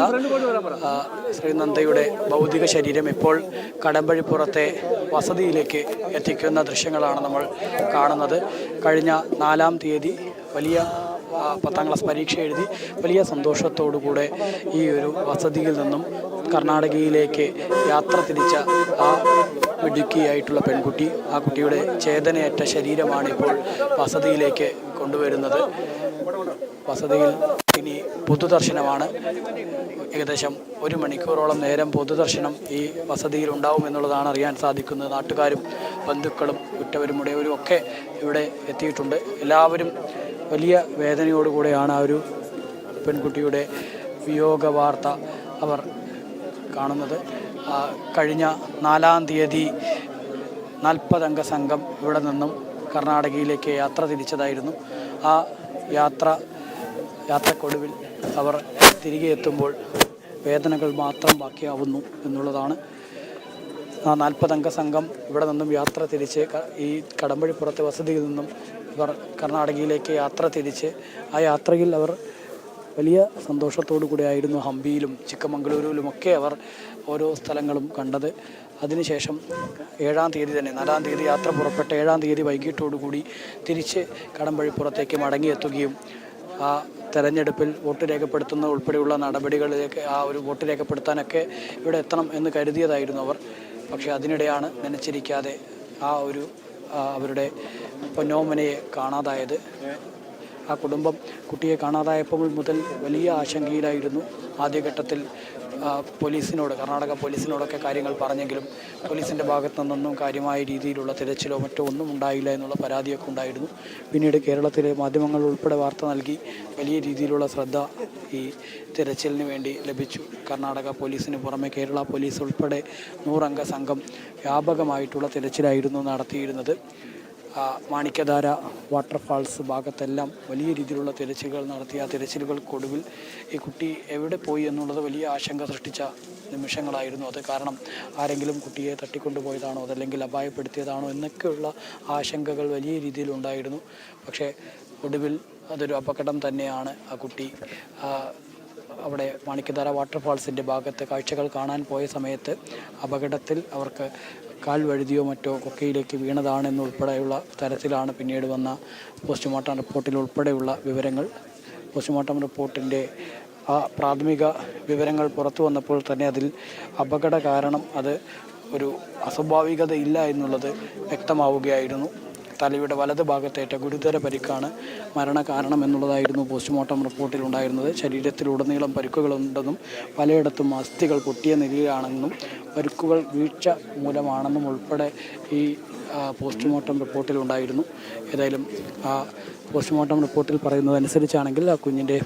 ശ്രീനന്ദയുടെ ഭൗതിക ശരീരം ഇപ്പോൾ കടമ്പഴിപ്പുറത്തെ വസതിയിലേക്ക് എത്തിക്കുന്ന ദൃശ്യങ്ങളാണ് നമ്മൾ കാണുന്നത്. കഴിഞ്ഞ 4-ാം തീയതി വലിയ 10ാം ക്ലാസ് പരീക്ഷ എഴുതി വലിയ സന്തോഷത്തോടുകൂടെ ഈ ഒരു വസതിയിൽ നിന്നും കർണാടകയിലേക്ക് യാത്ര തിരിച്ച ആ മിടുക്കിയായിട്ടുള്ള പെൺകുട്ടി, ആ കുട്ടിയുടെ ചേതനയേറ്റ ശരീരമാണ് ഇപ്പോൾ വസതിയിലേക്ക് കൊണ്ടുവരുന്നത്. വസതിയിൽ ഇനി പൊതുദർശനമാണ്. ഏകദേശം 1 മണിക്കൂറോളം നേരം പൊതുദർശനം ഈ വസതിയിൽ ഉണ്ടാവുമെന്നുള്ളതാണ് അറിയാൻ സാധിക്കുന്നത്. നാട്ടുകാരും ബന്ധുക്കളും ഉറ്റവരും ഉടയവരും ഒക്കെ ഇവിടെ എത്തിയിട്ടുണ്ട്. എല്ലാവരും വലിയ വേദനയോടുകൂടെയാണ് ആ ഒരു പെൺകുട്ടിയുടെ വിയോഗ വാർത്ത അവർ കാണുന്നത്. കഴിഞ്ഞ 4-ാം തീയതി 40 അംഗ സംഘം ഇവിടെ നിന്നും കർണാടകയിലേക്ക് യാത്ര തിരിച്ചതായിരുന്നു. ആ യാത്രക്കൊടുവിൽ അവർ തിരികെ എത്തുമ്പോൾ വേദനകൾ മാത്രം ബാക്കിയാവുന്നു എന്നുള്ളതാണ്. ആ 40 അംഗ സംഘം ഇവിടെ നിന്നും യാത്ര തിരിച്ച് ഈ കടമ്പഴിപ്പുറത്തെ വസതിയിൽ നിന്നും ഇവർ കർണാടകയിലേക്ക് യാത്ര തിരിച്ച് ആ യാത്രയിൽ അവർ വലിയ സന്തോഷത്തോടു കൂടിയായിരുന്നു ഹംപിയിലും ചിക്കമംഗളൂരുവിലുമൊക്കെ അവർ ഓരോ സ്ഥലങ്ങളും കണ്ടത്. അതിനുശേഷം 7-ാം തീയതി തന്നെ 4-ാം തീയതി യാത്ര പുറപ്പെട്ട 7-ാം തീയതി വൈകിട്ടോടുകൂടി തിരിച്ച് കടമ്പഴിപ്പുറത്തേക്ക് മടങ്ങിയെത്തുകയും ആ തെരഞ്ഞെടുപ്പിൽ വോട്ട് രേഖപ്പെടുത്തുന്ന ഉൾപ്പെടെയുള്ള നടപടികളിലേക്ക് ആ ഒരു വോട്ട് രേഖപ്പെടുത്താനൊക്കെ ഇവിടെ എത്തണം എന്ന് കരുതിയതായിരുന്നു അവർ. പക്ഷേ അതിനിടെയാണ് നനച്ചിരിക്കാതെ ആ ഒരു അവരുടെ പൊന്നോമനയെ കാണാതായത്. ആ കുടുംബം കുട്ടിയെ കാണാതായപ്പോൾ മുതൽ വലിയ ആശങ്കയിലായിരുന്നു. ആദ്യഘട്ടത്തിൽ പോലീസിനോട് കർണാടക പോലീസിനോടൊക്കെ കാര്യങ്ങൾ പറഞ്ഞെങ്കിലും പോലീസിൻ്റെ ഭാഗത്തു നിന്നൊന്നും കാര്യമായ രീതിയിലുള്ള തിരച്ചിലോ മറ്റോ ഒന്നും ഉണ്ടായില്ല എന്നുള്ള പരാതിയൊക്കെ ഉണ്ടായിരുന്നു. പിന്നീട് കേരളത്തിലെ മാധ്യമങ്ങൾ ഉൾപ്പെടെ വാർത്ത നൽകി വലിയ രീതിയിലുള്ള ശ്രദ്ധ ഈ തിരച്ചിലിന് വേണ്ടി ലഭിച്ചു. കർണാടക പോലീസിന് പുറമെ കേരള പോലീസ് ഉൾപ്പെടെ 100 അംഗ സംഘം വ്യാപകമായിട്ടുള്ള തിരച്ചിലായിരുന്നു നടത്തിയിരുന്നത്. മാണിക്യധാര വാട്ടർഫാൾസ് ഭാഗത്തെല്ലാം വലിയ രീതിയിലുള്ള തിരച്ചിലുകൾ നടത്തി. ആ തിരച്ചിലുകൾക്കൊടുവിൽ ഈ കുട്ടി എവിടെ പോയി എന്നുള്ളത് വലിയ ആശങ്ക സൃഷ്ടിച്ച നിമിഷങ്ങളായിരുന്നു അത്. കാരണം ആരെങ്കിലും കുട്ടിയെ തട്ടിക്കൊണ്ടുപോയതാണോ അതല്ലെങ്കിൽ അപായപ്പെടുത്തിയതാണോ എന്നൊക്കെയുള്ള ആശങ്കകൾ വലിയ രീതിയിലുണ്ടായിരുന്നു. പക്ഷേ ഒടുവിൽ അതൊരു അപകടം തന്നെയാണ്. ആ കുട്ടി അവിടെ മാണിക്യധാര വാട്ടർഫാൾസിൻ്റെ ഭാഗത്ത് കാഴ്ചകൾ കാണാൻ പോയ സമയത്ത് അപകടത്തിൽ അവർക്ക് കാൽ വഴുതിയോ മറ്റോ കൊക്കയിലേക്ക് വീണതാണെന്നുൾപ്പെടെയുള്ള തരത്തിലാണ് പിന്നീട് വന്ന പോസ്റ്റ്മോർട്ടം റിപ്പോർട്ടിൽ ഉൾപ്പെടെയുള്ള വിവരങ്ങൾ. പോസ്റ്റ്മോർട്ടം റിപ്പോർട്ടിൻ്റെ ആ പ്രാഥമിക വിവരങ്ങൾ പുറത്തു വന്നപ്പോൾ തന്നെ അതിൽ അപകട കാരണം അത് ഒരു അസ്വാഭാവികതയില്ല എന്നുള്ളത് വ്യക്തമാവുകയായിരുന്നു. തലയുടെ വലത് ഭാഗത്തേറ്റ ഗുരുതര പരിക്കാണ് മരണകാരണം എന്നുള്ളതായിരുന്നു പോസ്റ്റ്മോർട്ടം റിപ്പോർട്ടിൽ ഉണ്ടായിരുന്നത്. ശരീരത്തിലുടനീളം പരിക്കുകളുണ്ടെന്നും പലയിടത്തും അസ്ഥികൾ പൊട്ടിയ നിലയിലാണെന്നും പരിക്കുകൾ വീഴ്ച മൂലമാണെന്നും ഉൾപ്പെടെ ഈ പോസ്റ്റ്മോർട്ടം റിപ്പോർട്ടിലുണ്ടായിരുന്നു. ഏതായാലും ആ പോസ്റ്റ്മോർട്ടം റിപ്പോർട്ടിൽ പറയുന്നതനുസരിച്ചാണെങ്കിൽ ആ കുഞ്ഞിൻ്റെ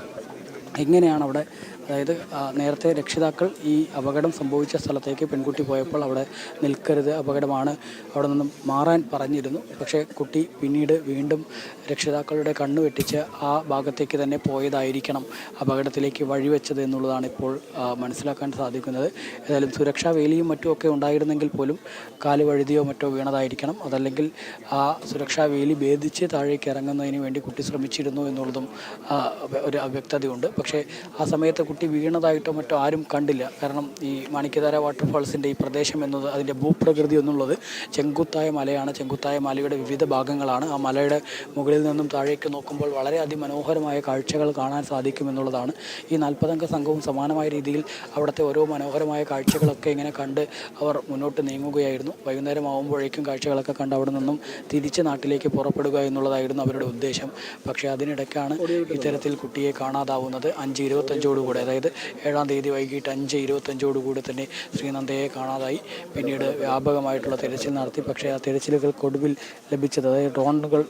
എങ്ങനെയാണ് അവിടെ, അതായത് നേരത്തെ രക്ഷിതാക്കൾ ഈ അപകടം സംഭവിച്ച സ്ഥലത്തേക്ക് പെൺകുട്ടി പോയപ്പോൾ അവിടെ നിൽക്കരുത്, അപകടമാണ്, അവിടെ നിന്നും മാറാൻ പറഞ്ഞിരുന്നു. പക്ഷേ കുട്ടി പിന്നീട് വീണ്ടും രക്ഷിതാക്കളുടെ കണ്ണു വെട്ടിച്ച് ആ ഭാഗത്തേക്ക് തന്നെ പോയതായിരിക്കണം അപകടത്തിലേക്ക് വഴിവെച്ചത് എന്നുള്ളതാണ് ഇപ്പോൾ മനസ്സിലാക്കാൻ സാധിക്കുന്നത്. ഏതായാലും സുരക്ഷാ വേലിയും മറ്റുമൊക്കെ ഉണ്ടായിരുന്നെങ്കിൽ പോലും കാല് വഴുതിയോ മറ്റോ വീണതായിരിക്കണം. അതല്ലെങ്കിൽ ആ സുരക്ഷാ വേലി ഭേദിച്ച് താഴേക്ക് ഇറങ്ങുന്നതിന് വേണ്ടി കുട്ടി ശ്രമിച്ചിരുന്നു എന്നുള്ളതും ഒരു അവ്യക്തതയുണ്ട്. പക്ഷേ ആ സമയത്ത് കുട്ടി വീണതായിട്ടോ മറ്റോ ആരും കണ്ടില്ല. കാരണം ഈ മാണിക്യധാര വാട്ടർഫാൾസിൻ്റെ ഈ പ്രദേശം എന്നത് അതിൻ്റെ ഭൂപ്രകൃതി എന്നുള്ളത് ചെങ്കുത്തായ മലയാണ്. ചെങ്കുത്തായ മലയുടെ വിവിധ ഭാഗങ്ങളാണ്. ആ മലയുടെ മുകളിൽ നിന്നും താഴേക്ക് നോക്കുമ്പോൾ വളരെ അതിമനോഹരമായ കാഴ്ചകൾ കാണാൻ സാധിക്കുമെന്നുള്ളതാണ്. ഈ 40 അംഗ സംഘവും സമാനമായ രീതിയിൽ അവിടുത്തെ ഓരോ മനോഹരമായ കാഴ്ചകളൊക്കെ ഇങ്ങനെ കണ്ട് അവർ മുന്നോട്ട് നീങ്ങുകയായിരുന്നു. വൈകുന്നേരം ആകുമ്പോഴേക്കും കാഴ്ചകളൊക്കെ കണ്ട് അവിടെ നിന്നും തിരിച്ച് നാട്ടിലേക്ക് പുറപ്പെടുക എന്നുള്ളതായിരുന്നു അവരുടെ ഉദ്ദേശം. പക്ഷേ അതിനിടയ്ക്കാണ് ഇത്തരത്തിൽ കുട്ടിയെ കാണാതാവുന്നത്. 5:25 അതായത് 7-ാം തീയതി വൈകിട്ട് 5:25 തന്നെ ശ്രീനന്ദയെ കാണാതായി. പിന്നീട് വ്യാപകമായിട്ടുള്ള തിരച്ചിൽ നടത്തി. പക്ഷേ ആ തിരച്ചിലുകൾക്കൊടുവിൽ ലഭിച്ചത്, അതായത്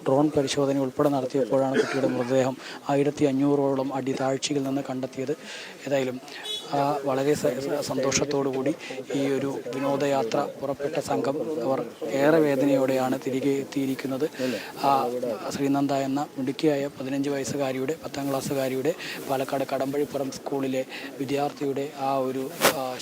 ഡ്രോൺ പരിശോധന ഉൾപ്പെടെ നടത്തിയപ്പോഴാണ് കുട്ടിയുടെ മൃതദേഹം 1500ഓളം അടി താഴ്ചയിൽ നിന്ന് കണ്ടെത്തിയത്. ഏതായാലും വളരെ സന്തോഷത്തോടുകൂടി ഈ ഒരു വിനോദയാത്ര പുറപ്പെട്ട സംഘം അവർ ഏറെ വേദനയോടെയാണ് തിരികെ എത്തിയിരിക്കുന്നത്. ശ്രീനന്ദ എന്ന മിടുക്കിയായ 15 വയസ്സുകാരിയുടെ 10ാം ക്ലാസ്സുകാരിയുടെ പാലക്കാട് കടമ്പഴിപ്പുറം സ്കൂളിലെ വിദ്യാർത്ഥിയുടെ ആ ഒരു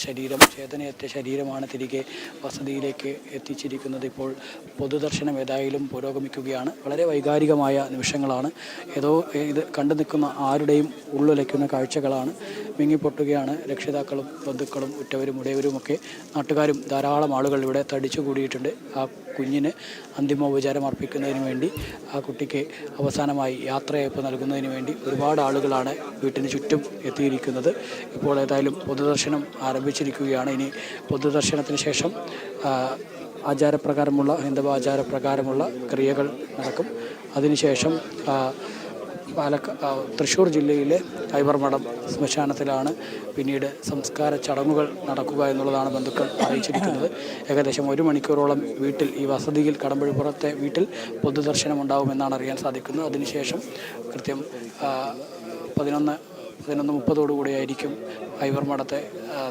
ശരീരം, ചേതനയേറ്റ ശരീരമാണ് തിരികെ വസതിയിലേക്ക് എത്തിച്ചിരിക്കുന്നത്. ഇപ്പോൾ പൊതുദർശനം ഏതായാലും പുരോഗമിക്കുകയാണ്. വളരെ വൈകാരികമായ നിമിഷങ്ങളാണ്. ഏതോ ഇത് കണ്ടു നിൽക്കുന്ന ആരുടെയും ഉള്ളുലയ്ക്കുന്ന കാഴ്ചകളാണ്. വിങ്ങിപ്പൊട്ടുകയാണ് രക്ഷിതാക്കളും ബന്ധുക്കളും ഉറ്റവരും ഉടയവരുമൊക്കെ. നാട്ടുകാരും ധാരാളം ആളുകൾ ഇവിടെ തടിച്ചു കൂടിയിട്ടുണ്ട്. ആ കുഞ്ഞിന് അന്തിമോപചാരം അർപ്പിക്കുന്നതിന് വേണ്ടി, ആ കുട്ടിക്ക് അവസാനമായി യാത്രയയപ്പ് നൽകുന്നതിന് വേണ്ടി ഒരുപാട് ആളുകളാണ് വീട്ടിന് ചുറ്റും എത്തിയിരിക്കുന്നത്. ഇപ്പോൾ ഏതായാലും പൊതുദർശനം ആരംഭിച്ചിരിക്കുകയാണ്. ഇനി പൊതുദർശനത്തിന് ശേഷം ആചാരപ്രകാരമുള്ള ഹൈന്ദവ ആചാരപ്രകാരമുള്ള ക്രിയകൾ നടക്കും. അതിനുശേഷം തൃശ്ശൂർ ജില്ലയിലെ ഐവർമഠം ശ്മശാനത്തിലാണ് പിന്നീട് സംസ്കാര ചടങ്ങുകൾ നടക്കുക എന്നുള്ളതാണ് ബന്ധുക്കൾ അറിയിച്ചിരിക്കുന്നത്. ഏകദേശം 1 മണിക്കൂറോളം വീട്ടിൽ ഈ വസതിയിൽ കടമ്പഴിപ്പുറത്തെ വീട്ടിൽ പൊതുദർശനം ഉണ്ടാകുമെന്നാണ് അറിയാൻ സാധിക്കുന്നത്. അതിനുശേഷം കൃത്യം 11:30 ഐവർമഠത്തെ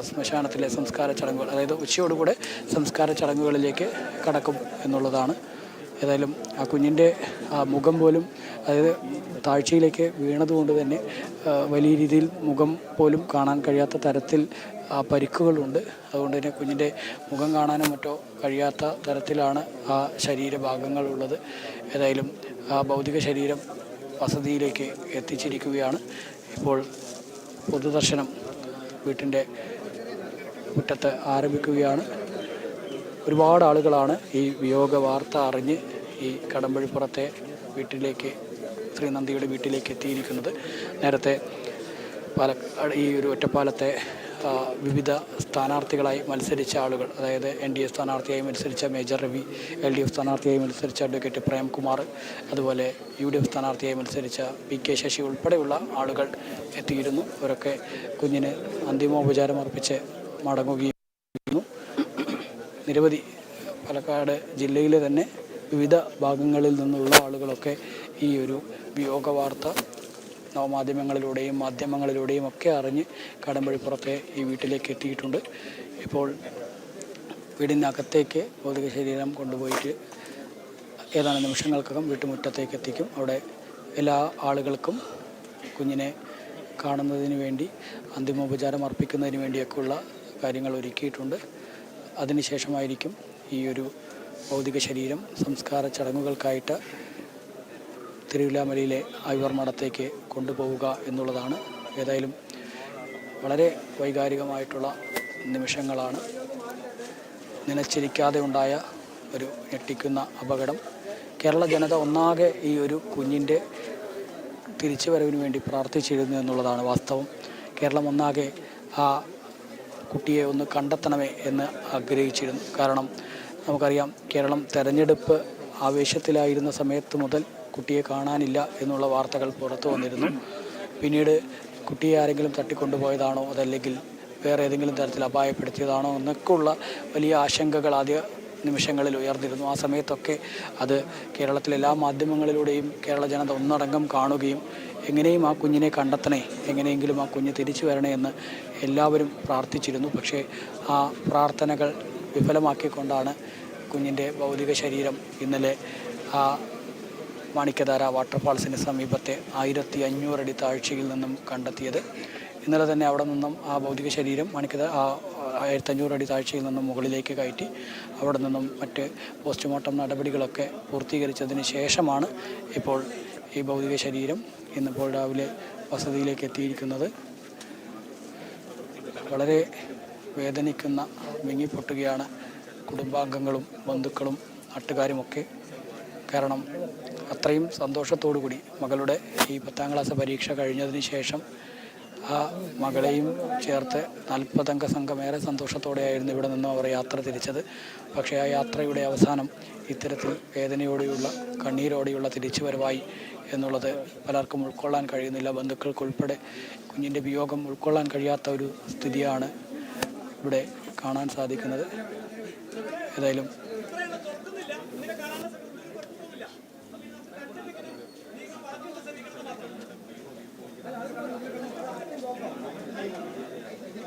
ശ്മശാനത്തിലെ സംസ്കാര ചടങ്ങുകൾ, അതായത് ഉച്ചയോടുകൂടെ സംസ്കാര ചടങ്ങുകളിലേക്ക് കടക്കും എന്നുള്ളതാണ്. ഏതായാലും ആ കുഞ്ഞിൻ്റെ മുഖം പോലും, അതായത് താഴ്ചയിലേക്ക് വീണതുകൊണ്ട് തന്നെ വലിയ രീതിയിൽ മുഖം പോലും കാണാൻ കഴിയാത്ത തരത്തിൽ പരിക്കുകളുണ്ട്. അതുകൊണ്ട് തന്നെ കുഞ്ഞിൻ്റെ മുഖം കാണാനും മറ്റോ കഴിയാത്ത തരത്തിലാണ് ആ ശരീരഭാഗങ്ങളുള്ളത്. ഏതായാലും ആ ഭൗതിക ശരീരം വസതിയിലേക്ക് എത്തിച്ചിരിക്കുകയാണ്. ഇപ്പോൾ പൊതുദർശനം വീട്ടിൻ്റെ മുറ്റത്ത് ആരംഭിക്കുകയാണ്. ഒരുപാട് ആളുകളാണ് ഈ വിയോഗ വാർത്ത അറിഞ്ഞ് ഈ കടമ്പഴിപ്പുറത്തെ വീട്ടിലേക്ക്, ശ്രീനന്ദിയുടെ വീട്ടിലേക്ക് എത്തിയിരിക്കുന്നത്. നേരത്തെ ഈ ഒരു ഒറ്റപ്പാലത്തെ വിവിധ സ്ഥാനാർത്ഥികളായി മത്സരിച്ച ആളുകൾ, അതായത് NDA സ്ഥാനാർത്ഥിയായി മത്സരിച്ച മേജർ രവി, LDF സ്ഥാനാർത്ഥിയായി മത്സരിച്ച അഡ്വക്കേറ്റ് പ്രേംകുമാർ, അതുപോലെ UDF സ്ഥാനാർത്ഥിയായി മത്സരിച്ച PK ശശി ഉൾപ്പെടെയുള്ള ആളുകൾ എത്തിയിരുന്നു. അവരൊക്കെ കുഞ്ഞിന് അന്തിമോപചാരം അർപ്പിച്ച് മടങ്ങുകയും നിരവധി പാലക്കാട് ജില്ലയിലെ തന്നെ വിവിധ ഭാഗങ്ങളിൽ നിന്നുള്ള ആളുകളൊക്കെ ഈ ഒരു വിയോഗ വാർത്ത നവമാധ്യമങ്ങളിലൂടെയും മാധ്യമങ്ങളിലൂടെയും ഒക്കെ അറിഞ്ഞ് കടമ്പഴിപ്പുറത്തെ ഈ വീട്ടിലേക്ക് എത്തിയിട്ടുണ്ട്. ഇപ്പോൾ വീടിനകത്തേക്ക് ഭൗതിക ശരീരം കൊണ്ടുപോയിട്ട് ഏതാനും നിമിഷങ്ങൾക്കകം വീട്ടുമുറ്റത്തേക്ക് എത്തിക്കും. അവിടെ എല്ലാ ആളുകൾക്കും കുഞ്ഞിനെ കാണുന്നതിന് വേണ്ടി, അന്തിമോപചാരം അർപ്പിക്കുന്നതിന് വേണ്ടിയൊക്കെയുള്ള കാര്യങ്ങൾ ഒരുക്കിയിട്ടുണ്ട്. അതിനുശേഷമായിരിക്കും ഈ ഒരു ഭൗതിക ശരീരം സംസ്കാര ചടങ്ങുകൾക്കായിട്ട് തിരുവില്ലാമലയിലെ ഐവർമഠത്തേക്ക് കൊണ്ടുപോവുക എന്നുള്ളതാണ്. ഏതായാലും വളരെ വൈകാരികമായിട്ടുള്ള നിമിഷങ്ങളാണ്. നനച്ചിരിക്കാതെ ഉണ്ടായ ഒരു ഞെട്ടിക്കുന്ന അപകടം. കേരള ജനത ഒന്നാകെ ഈ ഒരു കുഞ്ഞിൻ്റെ തിരിച്ചുവരവിന് വേണ്ടി പ്രാർത്ഥിച്ചിരുന്നു എന്നുള്ളതാണ് വാസ്തവം. കേരളം ഒന്നാകെ ആ കുട്ടിയെ ഒന്ന് കണ്ടെത്തണമേ എന്ന് ആഗ്രഹിച്ചിരുന്നു. കാരണം നമുക്കറിയാം, കേരളം തെരഞ്ഞെടുപ്പ് ആവേശത്തിലായിരുന്ന സമയത്ത് മുതൽ കുട്ടിയെ കാണാനില്ല എന്നുള്ള വാർത്തകൾ പുറത്തു വന്നിരുന്നു. പിന്നീട് കുട്ടിയെ ആരെങ്കിലും തട്ടിക്കൊണ്ടുപോയതാണോ, അതല്ലെങ്കിൽ വേറെ ഏതെങ്കിലും തരത്തിൽ അപായപ്പെടുത്തിയതാണോ എന്നൊക്കെയുള്ള വലിയ ആശങ്കകൾ ആദ്യ നിമിഷങ്ങളിൽ ഉയർന്നിരുന്നു. ആ സമയത്തൊക്കെ അത് കേരളത്തിലെ എല്ലാ മാധ്യമങ്ങളിലൂടെയും കേരള ജനത ഒന്നടങ്കം കാണുകയും എങ്ങനെയും ആ കുഞ്ഞിനെ കണ്ടെത്തണേ, എങ്ങനെയെങ്കിലും ആ കുഞ്ഞ് തിരിച്ചു വരണേ എന്ന് എല്ലാവരും പ്രാർത്ഥിച്ചിരുന്നു. പക്ഷേ ആ പ്രാർത്ഥനകൾ വിഫലമാക്കിക്കൊണ്ടാണ് കുഞ്ഞിൻ്റെ ഭൗതിക ശരീരം ഇന്നലെ ആ മാണിക്യധാര വാട്ടർഫാൾസിന് സമീപത്തെ 1500 അടി താഴ്ചയിൽ നിന്നും കണ്ടെത്തിയത്. ഇന്നലെ തന്നെ അവിടെ നിന്നും ആ ഭൗതിക ശരീരം 1500 അടി താഴ്ചയിൽ നിന്നും മുകളിലേക്ക് കയറ്റി അവിടെ നിന്നും മറ്റ് പോസ്റ്റ്മോർട്ടം നടപടികളൊക്കെ പൂർത്തീകരിച്ചതിന് ശേഷമാണ് ഇപ്പോൾ ഈ ഭൗതിക ശരീരം ഇന്നിപ്പോൾ രാവിലെ വസതിയിലേക്ക് എത്തിയിരിക്കുന്നത്. വളരെ വേദനിക്കുന്ന, വിങ്ങിപ്പൊട്ടുകയാണ് കുടുംബാംഗങ്ങളും ബന്ധുക്കളും നാട്ടുകാരുമൊക്കെ. കാരണം അത്രയും സന്തോഷത്തോടു കൂടി മകളുടെ ഈ 10ാം ക്ലാസ് പരീക്ഷ കഴിഞ്ഞതിന് ശേഷം ആ മകളെയും ചേർത്ത് 40 അംഗ സംഘം ഏറെ സന്തോഷത്തോടെയായിരുന്നു ഇവിടെ നിന്നും അവർ യാത്ര തിരിച്ചത്. പക്ഷേ ആ യാത്രയുടെ അവസാനം ഇത്തരത്തിൽ വേദനയോടെയുള്ള, കണ്ണീരോടെയുള്ള തിരിച്ചുവരവായി എന്നുള്ളത് പലർക്കും ഉൾക്കൊള്ളാൻ കഴിയുന്നില്ല. ബന്ധുക്കൾക്കുൾപ്പെടെ കുഞ്ഞിൻ്റെ വിയോഗം ഉൾക്കൊള്ളാൻ കഴിയാത്ത ഒരു സ്ഥിതിയാണ് ഇവിടെ കാണാൻ സാധിക്കുന്നത്. ഏതായാലും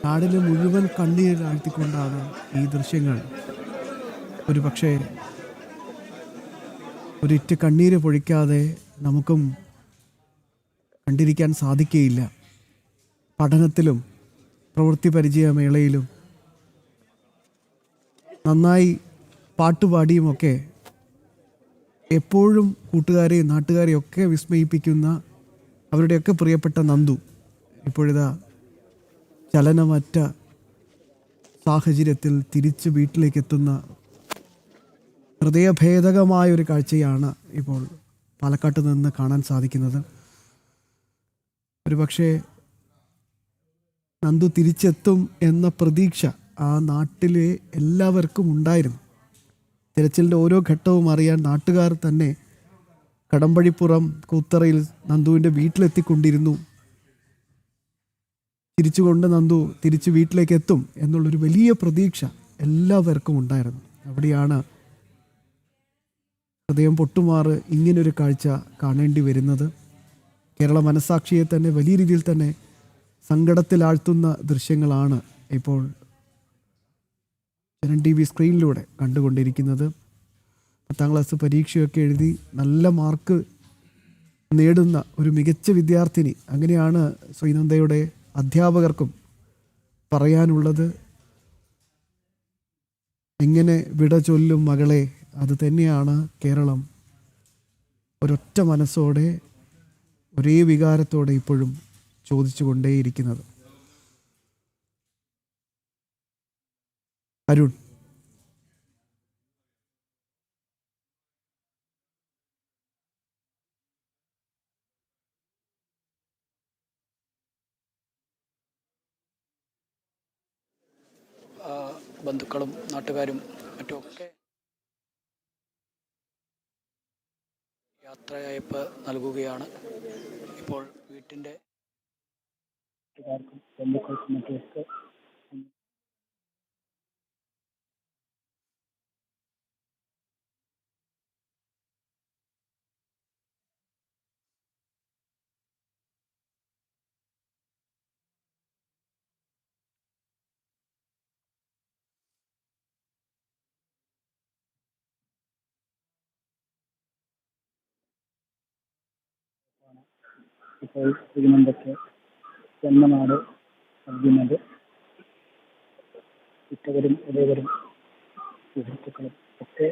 നാടിന് മുഴുവൻ കണ്ണീരാഴ്ത്തിക്കൊണ്ടാണ് ഈ ദൃശ്യങ്ങൾ. ഒരു പക്ഷേ ഒരിറ്റ് കണ്ണീര് പൊഴിക്കാതെ നമുക്കും കണ്ടിരിക്കാൻ സാധിക്കുകയില്ല. പഠനത്തിലും പ്രവൃത്തി പരിചയമേളയിലും നന്നായി പാട്ടുപാടിയുമൊക്കെ എപ്പോഴും കൂട്ടുകാരെയും നാട്ടുകാരെയും ഒക്കെ വിസ്മയിപ്പിക്കുന്ന അവരുടെയൊക്കെ പ്രിയപ്പെട്ട നന്ദു ഇപ്പോഴിതാ ചലനമറ്റ സാഹചര്യത്തിൽ തിരിച്ച് വീട്ടിലേക്ക് എത്തുന്ന ഹൃദയഭേദകമായൊരു കാഴ്ചയാണ് ഇപ്പോൾ പാലക്കാട്ട് നിന്ന് കാണാൻ സാധിക്കുന്നത്. ഒരുപക്ഷെ നന്ദു തിരിച്ചെത്തും എന്ന പ്രതീക്ഷ ആ നാട്ടിലെ എല്ലാവർക്കും ഉണ്ടായിരുന്നു. തിരച്ചിലിൻ്റെ ഓരോ ഘട്ടവും അറിയാൻ നാട്ടുകാർ തന്നെ കടമ്പഴിപ്പുറം കൂത്തറയിൽ നന്ദുവിൻ്റെ വീട്ടിലെത്തിക്കൊണ്ടിരുന്നു. തിരിച്ചുകൊണ്ട് നന്ദു തിരിച്ച് വീട്ടിലേക്ക് എത്തും എന്നുള്ളൊരു വലിയ പ്രതീക്ഷ എല്ലാവർക്കും ഉണ്ടായിരുന്നു. അവിടെയാണ് ഹൃദയം പൊട്ടുമാറ് ഇങ്ങനൊരു കാഴ്ച കാണേണ്ടി വരുന്നത്. കേരള മനസാക്ഷിയെ തന്നെ വലിയ രീതിയിൽ തന്നെ സങ്കടത്തിലാഴ്ത്തുന്ന ദൃശ്യങ്ങളാണ് ഇപ്പോൾ ജനം TV സ്ക്രീനിലൂടെ കണ്ടുകൊണ്ടിരിക്കുന്നത്. 10ാം ക്ലാസ് പരീക്ഷയൊക്കെ എഴുതി നല്ല മാർക്ക് നേടുന്ന ഒരു മികച്ച വിദ്യാർത്ഥിനി. അങ്ങനെയാണ് ശ്രീനന്ദയുടെ അധ്യാപകർക്കും പറയാനുള്ളത്. എങ്ങനെ വിട ചൊല്ലും മകളെ, അത് തന്നെയാണ് കേരളം ഒരൊറ്റ മനസ്സോടെ ഒരേ വികാരത്തോടെ ഇപ്പോഴും ചോദിച്ചു കൊണ്ടേയിരിക്കുന്നത്. അരുൺ, ബന്ധുക്കളും നാട്ടുകാരും മറ്റുമൊക്കെ യാത്രയയപ്പ് നൽകുകയാണ്. ഇപ്പോൾ വീട്ടിൻ്റെ ബന്ധുക്കൾക്കും മറ്റുമൊക്കെ ഇപ്പോൾ ശ്രീനന്ദയ്ക്ക് ജന്മനാട് നൽകുന്നത്. ഉറ്റവരും ഇടയവരും സുഹൃത്തുക്കളും ഒക്കെ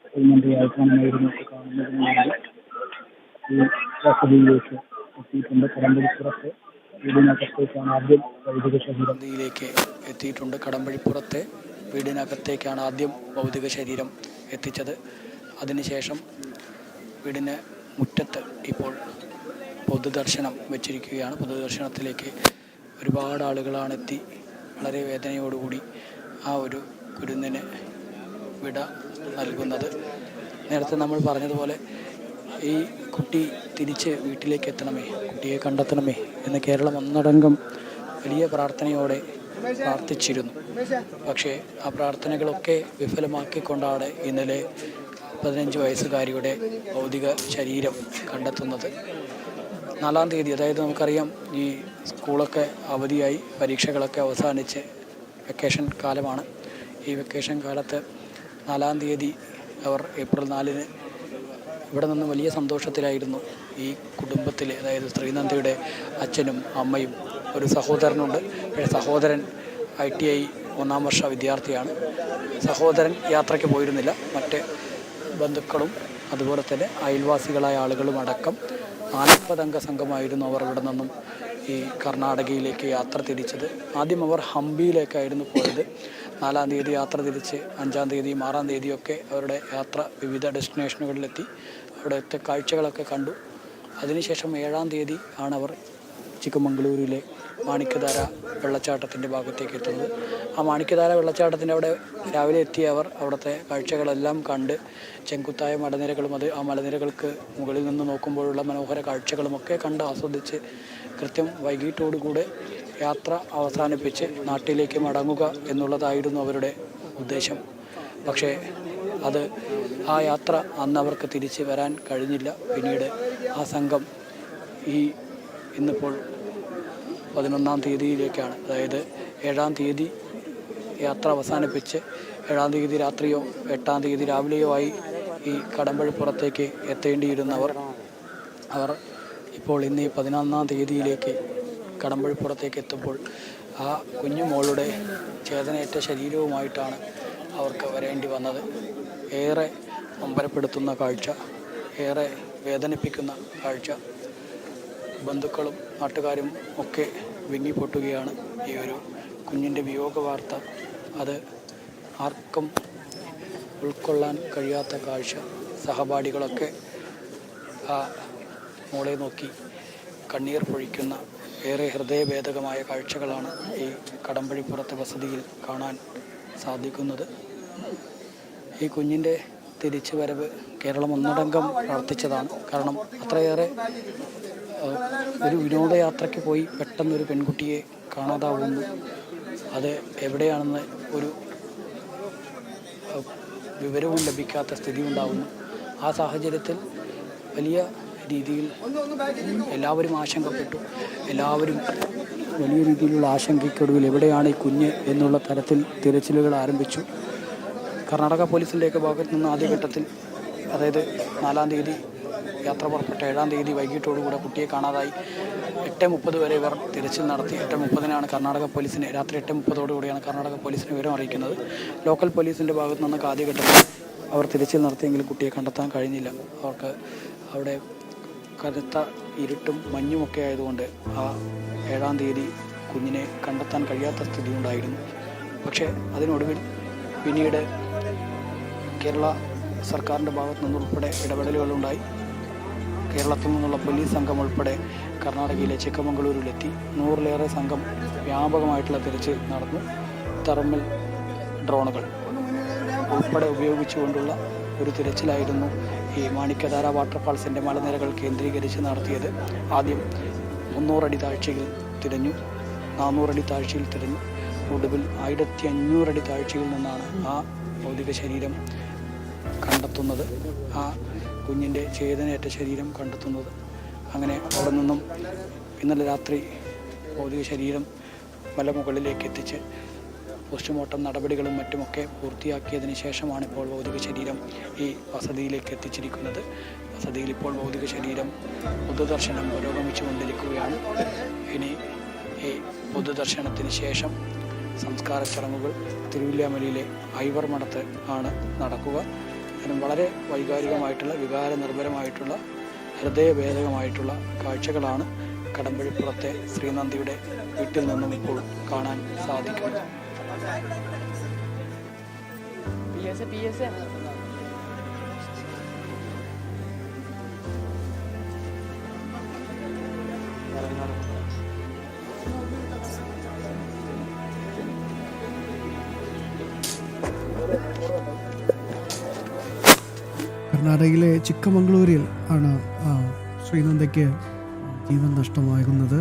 ശ്രീനന്ദയായി കാണുന്നവരുമൊക്കെ കാണുന്നതിന് വേണ്ടി ഈ വസതിയിലേക്ക് എത്തിയിട്ടുണ്ട്. കടമ്പഴിപ്പുറത്തെ വീടിനകത്തേക്കാണ് ആദ്യം ഭൗതിക ശരീരത്തിലേക്ക് എത്തിയിട്ടുണ്ട്. കടമ്പഴിപ്പുറത്തെ വീടിനകത്തേക്കാണ് ആദ്യം ഭൗതിക ശരീരം എത്തിച്ചത്. അതിനുശേഷം വീടിന് മുറ്റത്ത് ഇപ്പോൾ പൊതുദർശനം വെച്ചിരിക്കുകയാണ്. പൊതുദർശനത്തിലേക്ക് ഒരുപാട് ആളുകളാണ് എത്തി വളരെ വേദനയോടുകൂടി ആ ഒരു കുരുന്നിന് വിട നൽകുന്നത്. നേരത്തെ നമ്മൾ പറഞ്ഞതുപോലെ ഈ കുട്ടി തിരിച്ച് വീട്ടിലേക്ക് എത്തണമേ, കുട്ടിയെ കണ്ടെത്തണമേ എന്ന് കേരളം ഒന്നടങ്കം വലിയ പ്രാർത്ഥനയോടെ പ്രാർത്ഥിച്ചിരുന്നു. പക്ഷേ ആ പ്രാർത്ഥനകളൊക്കെ വിഫലമാക്കിക്കൊണ്ടാണ് ഇന്നലെ 15 വയസ്സുകാരിയുടെ ഭൗതിക ശരീരം കണ്ടെത്തുന്നത്. 4-ാം തീയതി, അതായത് നമുക്കറിയാം ഈ സ്കൂളൊക്കെ അവധിയായി, പരീക്ഷകളൊക്കെ അവസാനിച്ച് വെക്കേഷൻ കാലമാണ്. ഈ വെക്കേഷൻ കാലത്ത് 4-ാം തീയതി അവർ ഏപ്രിൽ 4-ന് ഇവിടെ നിന്ന് വലിയ സന്തോഷത്തിലായിരുന്നു ഈ കുടുംബത്തിലെ, അതായത് ശ്രീനന്ദയുടെ അച്ഛനും അമ്മയും. ഒരു സഹോദരനുണ്ട്. സഹോദരൻ ITI 1-ാം വർഷ വിദ്യാർത്ഥിയാണ്. സഹോദരൻ യാത്രയ്ക്ക് പോയിരുന്നില്ല. മറ്റ് ബന്ധുക്കളും അതുപോലെ തന്നെ അയൽവാസികളായ ആളുകളും അടക്കം 40 അംഗ സംഘമായിരുന്നു അവർ ഇവിടെ നിന്നും ഈ കർണാടകയിലേക്ക് യാത്ര തിരിച്ചത്. ആദ്യം അവർ ഹംപിയിലേക്കായിരുന്നു പോയത്. 4-ാം തീയതി യാത്ര തിരിച്ച് 5-ാം തീയതിയും 6-ാം തീയതിയൊക്കെ അവരുടെ യാത്ര വിവിധ ഡെസ്റ്റിനേഷനുകളിലെത്തി അവിടുത്തെ കാഴ്ചകളൊക്കെ കണ്ടു. അതിനുശേഷം 7-ാം തീയതി ആണ് അവർ ചിക്കമംഗളൂരിലെ മാണിക്യധാര വെള്ളച്ചാട്ടത്തിൻ്റെ ഭാഗത്തേക്ക് എത്തുന്നത്. ആ മാണിക്യധാര വെള്ളച്ചാട്ടത്തിൻ്റെ അവിടെ രാവിലെ എത്തിയ അവർ അവിടുത്തെ കാഴ്ചകളെല്ലാം കണ്ട് ചെങ്കുത്തായ മലനിരകളും ആ മലനിരകൾക്ക് മുകളിൽ നിന്ന് നോക്കുമ്പോഴുള്ള മനോഹര കാഴ്ചകളുമൊക്കെ കണ്ട് ആസ്വദിച്ച് കൃത്യം വൈകിട്ടോടുകൂടെ യാത്ര അവസാനിപ്പിച്ച് നാട്ടിലേക്ക് മടങ്ങുക എന്നുള്ളതായിരുന്നു അവരുടെ ഉദ്ദേശം. പക്ഷേ ആ യാത്ര അന്ന് അവർക്ക് തിരിച്ച് വരാൻ കഴിഞ്ഞില്ല. പിന്നീട് ആ സംഘം ഇന്നിപ്പോൾ 11-ാം തീയതിയിലേക്കാണ്, അതായത് 7-ാം തീയതി യാത്ര അവസാനിപ്പിച്ച് 7-ാം തീയതി രാത്രിയോ 8-ാം തീയതി രാവിലെയോ ആയി ഈ കടമ്പഴിപ്പുറത്തേക്ക് എത്തേണ്ടിയിരുന്നവർ ഇപ്പോൾ ഇന്ന് ഈ 11-ാം തീയതിയിലേക്ക് കടമ്പഴിപ്പുറത്തേക്ക് എത്തുമ്പോൾ ആ കുഞ്ഞുമോളുടെ ചേതനയേറ്റ ശരീരവുമായിട്ടാണ് അവർക്ക് വരേണ്ടി വന്നത്. ഏറെ അമ്പരപ്പെടുത്തുന്ന കാഴ്ച, ഏറെ വേദനിപ്പിക്കുന്ന കാഴ്ച. ബന്ധുക്കളും നാട്ടുകാരും ഒക്കെ വിങ്ങിപ്പൊട്ടുകയാണ്. ഈ ഒരു കുഞ്ഞിൻ്റെ വിയോഗ വാർത്ത അത് ആർക്കും ഉൾക്കൊള്ളാൻ കഴിയാത്ത കാഴ്ച. സഹപാഠികളൊക്കെ ആ മോളെ നോക്കി കണ്ണീർ പൊഴിക്കുന്ന ഏറെ ഹൃദയഭേദകമായ കാഴ്ചകളാണ് ഈ കടമ്പഴിപ്പുറത്തെ വസതിയിൽ കാണാൻ സാധിക്കുന്നത്. ഈ കുഞ്ഞിൻ്റെ തിരിച്ചു വരവ് കേരളം ഒന്നടങ്കം പ്രവർത്തിച്ചതാണ്. കാരണം അത്രയേറെ ഒരു വിനോദയാത്രയ്ക്ക് പോയി പെട്ടെന്നൊരു പെൺകുട്ടിയെ കാണാതാവുന്നു. അത് എവിടെയാണെന്ന് ഒരു വിവരവും ലഭിക്കാത്ത സ്ഥിതി ഉണ്ടാകുന്നു. ആ സാഹചര്യത്തിൽ വലിയ രീതിയിൽ എല്ലാവരും ആശങ്കപ്പെട്ടു. എല്ലാവരും വലിയ രീതിയിലുള്ള ആശങ്കയ്ക്കൊടുവിൽ എവിടെയാണ് ഈ കുഞ്ഞ് എന്നുള്ള തരത്തിൽ തിരച്ചിലുകൾ ആരംഭിച്ചു. കർണാടക പോലീസിൻ്റെയൊക്കെ ഭാഗത്തു നിന്ന് ആദ്യഘട്ടത്തിൽ, അതായത് 4-ാം തീയതി യാത്ര പുറപ്പെട്ട 7-ാം തീയതി വൈകിട്ടോടുകൂടെ കുട്ടിയെ കാണാതായി. 8:30 വരെ ഇവർ തിരച്ചിൽ നടത്തി. 8:30-നാണ് കർണാടക പോലീസിനെ, രാത്രി 8:30 കർണാടക പോലീസിനെ വിവരം അറിയിക്കുന്നത്. ലോക്കൽ പോലീസിൻ്റെ ഭാഗത്തു നിന്നൊക്കെ ആദ്യഘട്ടത്തിൽ അവർ തിരച്ചിൽ നടത്തിയെങ്കിലും കുട്ടിയെ കണ്ടെത്താൻ കഴിഞ്ഞില്ല. അവർക്ക് അവിടെ കടുത്ത ഇരുട്ടും മഞ്ഞുമൊക്കെ ആയതുകൊണ്ട് ആ 7-ാം തീയതി കുഞ്ഞിനെ കണ്ടെത്താൻ കഴിയാത്ത സ്ഥിതി ഉണ്ടായിരുന്നു. പക്ഷേ അതിനൊടുവിൽ പിന്നീട് കേരള സർക്കാരിൻ്റെ ഭാഗത്തു നിന്നുൾപ്പെടെ ഇടപെടലുകളുണ്ടായി. കേരളത്തിൽ നിന്നുള്ള പോലീസ് സംഘം ഉൾപ്പെടെ കർണാടകയിലെ ചിക്കമംഗളൂരിലെത്തി 100-ലേറെ സംഘം വ്യാപകമായിട്ടുള്ള തിരച്ചിൽ നടന്നു. തെർമൽ ഡ്രോണുകൾ ഉൾപ്പെടെ ഉപയോഗിച്ചുകൊണ്ടുള്ള ഒരു തിരച്ചിലായിരുന്നു ഈ മാണിക്യധാര വാട്ടർഫാൾസിൻ്റെ മലനിരകൾ കേന്ദ്രീകരിച്ച് നടത്തിയത്. ആദ്യം 300 അടി താഴ്ചയിൽ തിരഞ്ഞു, 400 അടി താഴ്ചയിൽ തിരഞ്ഞു. ഒടുവിൽ 1500 അടി താഴ്ചയിൽ നിന്നാണ് ആ ഭൗതിക ശരീരം കണ്ടെത്തുന്നത്, ആ കുഞ്ഞിൻ്റെ ചേതനയേറ്റ ശരീരം കണ്ടെത്തുന്നത്. അങ്ങനെ അവിടെ നിന്നും ഇന്നലെ രാത്രി ഭൗതിക ശരീരം മലമുകളിലേക്ക് എത്തിച്ച് പോസ്റ്റ്മോർട്ടം നടപടികളും മറ്റുമൊക്കെ പൂർത്തിയാക്കിയതിന് ശേഷമാണ് ഇപ്പോൾ ഭൗതിക ശരീരം ഈ വസതിയിലേക്ക് എത്തിച്ചിരിക്കുന്നത്. വസതിയിൽ ഇപ്പോൾ ഭൗതിക ശരീരം പൊതുദർശനം പുരോഗമിച്ചു കൊണ്ടിരിക്കുകയാണ്. ഇനി ഈ പൊതുദർശനത്തിന് ശേഷം സംസ്കാര ചടങ്ങുകൾ തിരുവില്ലാമലയിലെ ഐവർ മഠത്ത് ആണ് നടക്കുക. അതിനും വളരെ വൈകാരികമായിട്ടുള്ള, വികാരനിർഭരമായിട്ടുള്ള, ഹൃദയഭേദകമായിട്ടുള്ള കാഴ്ചകളാണ് കടമ്പഴിപ്പുറത്തെ ശ്രീനന്ദിയുടെ വീട്ടിൽ നിന്നും ഇപ്പോൾ കാണാൻ സാധിക്കുന്നത്. കർണാടകയിലെ ചിക്കമംഗളൂരിൽ ആണ് ശ്രീനന്ദയ്ക്ക് ജീവൻ നഷ്ടമാകുന്നത്.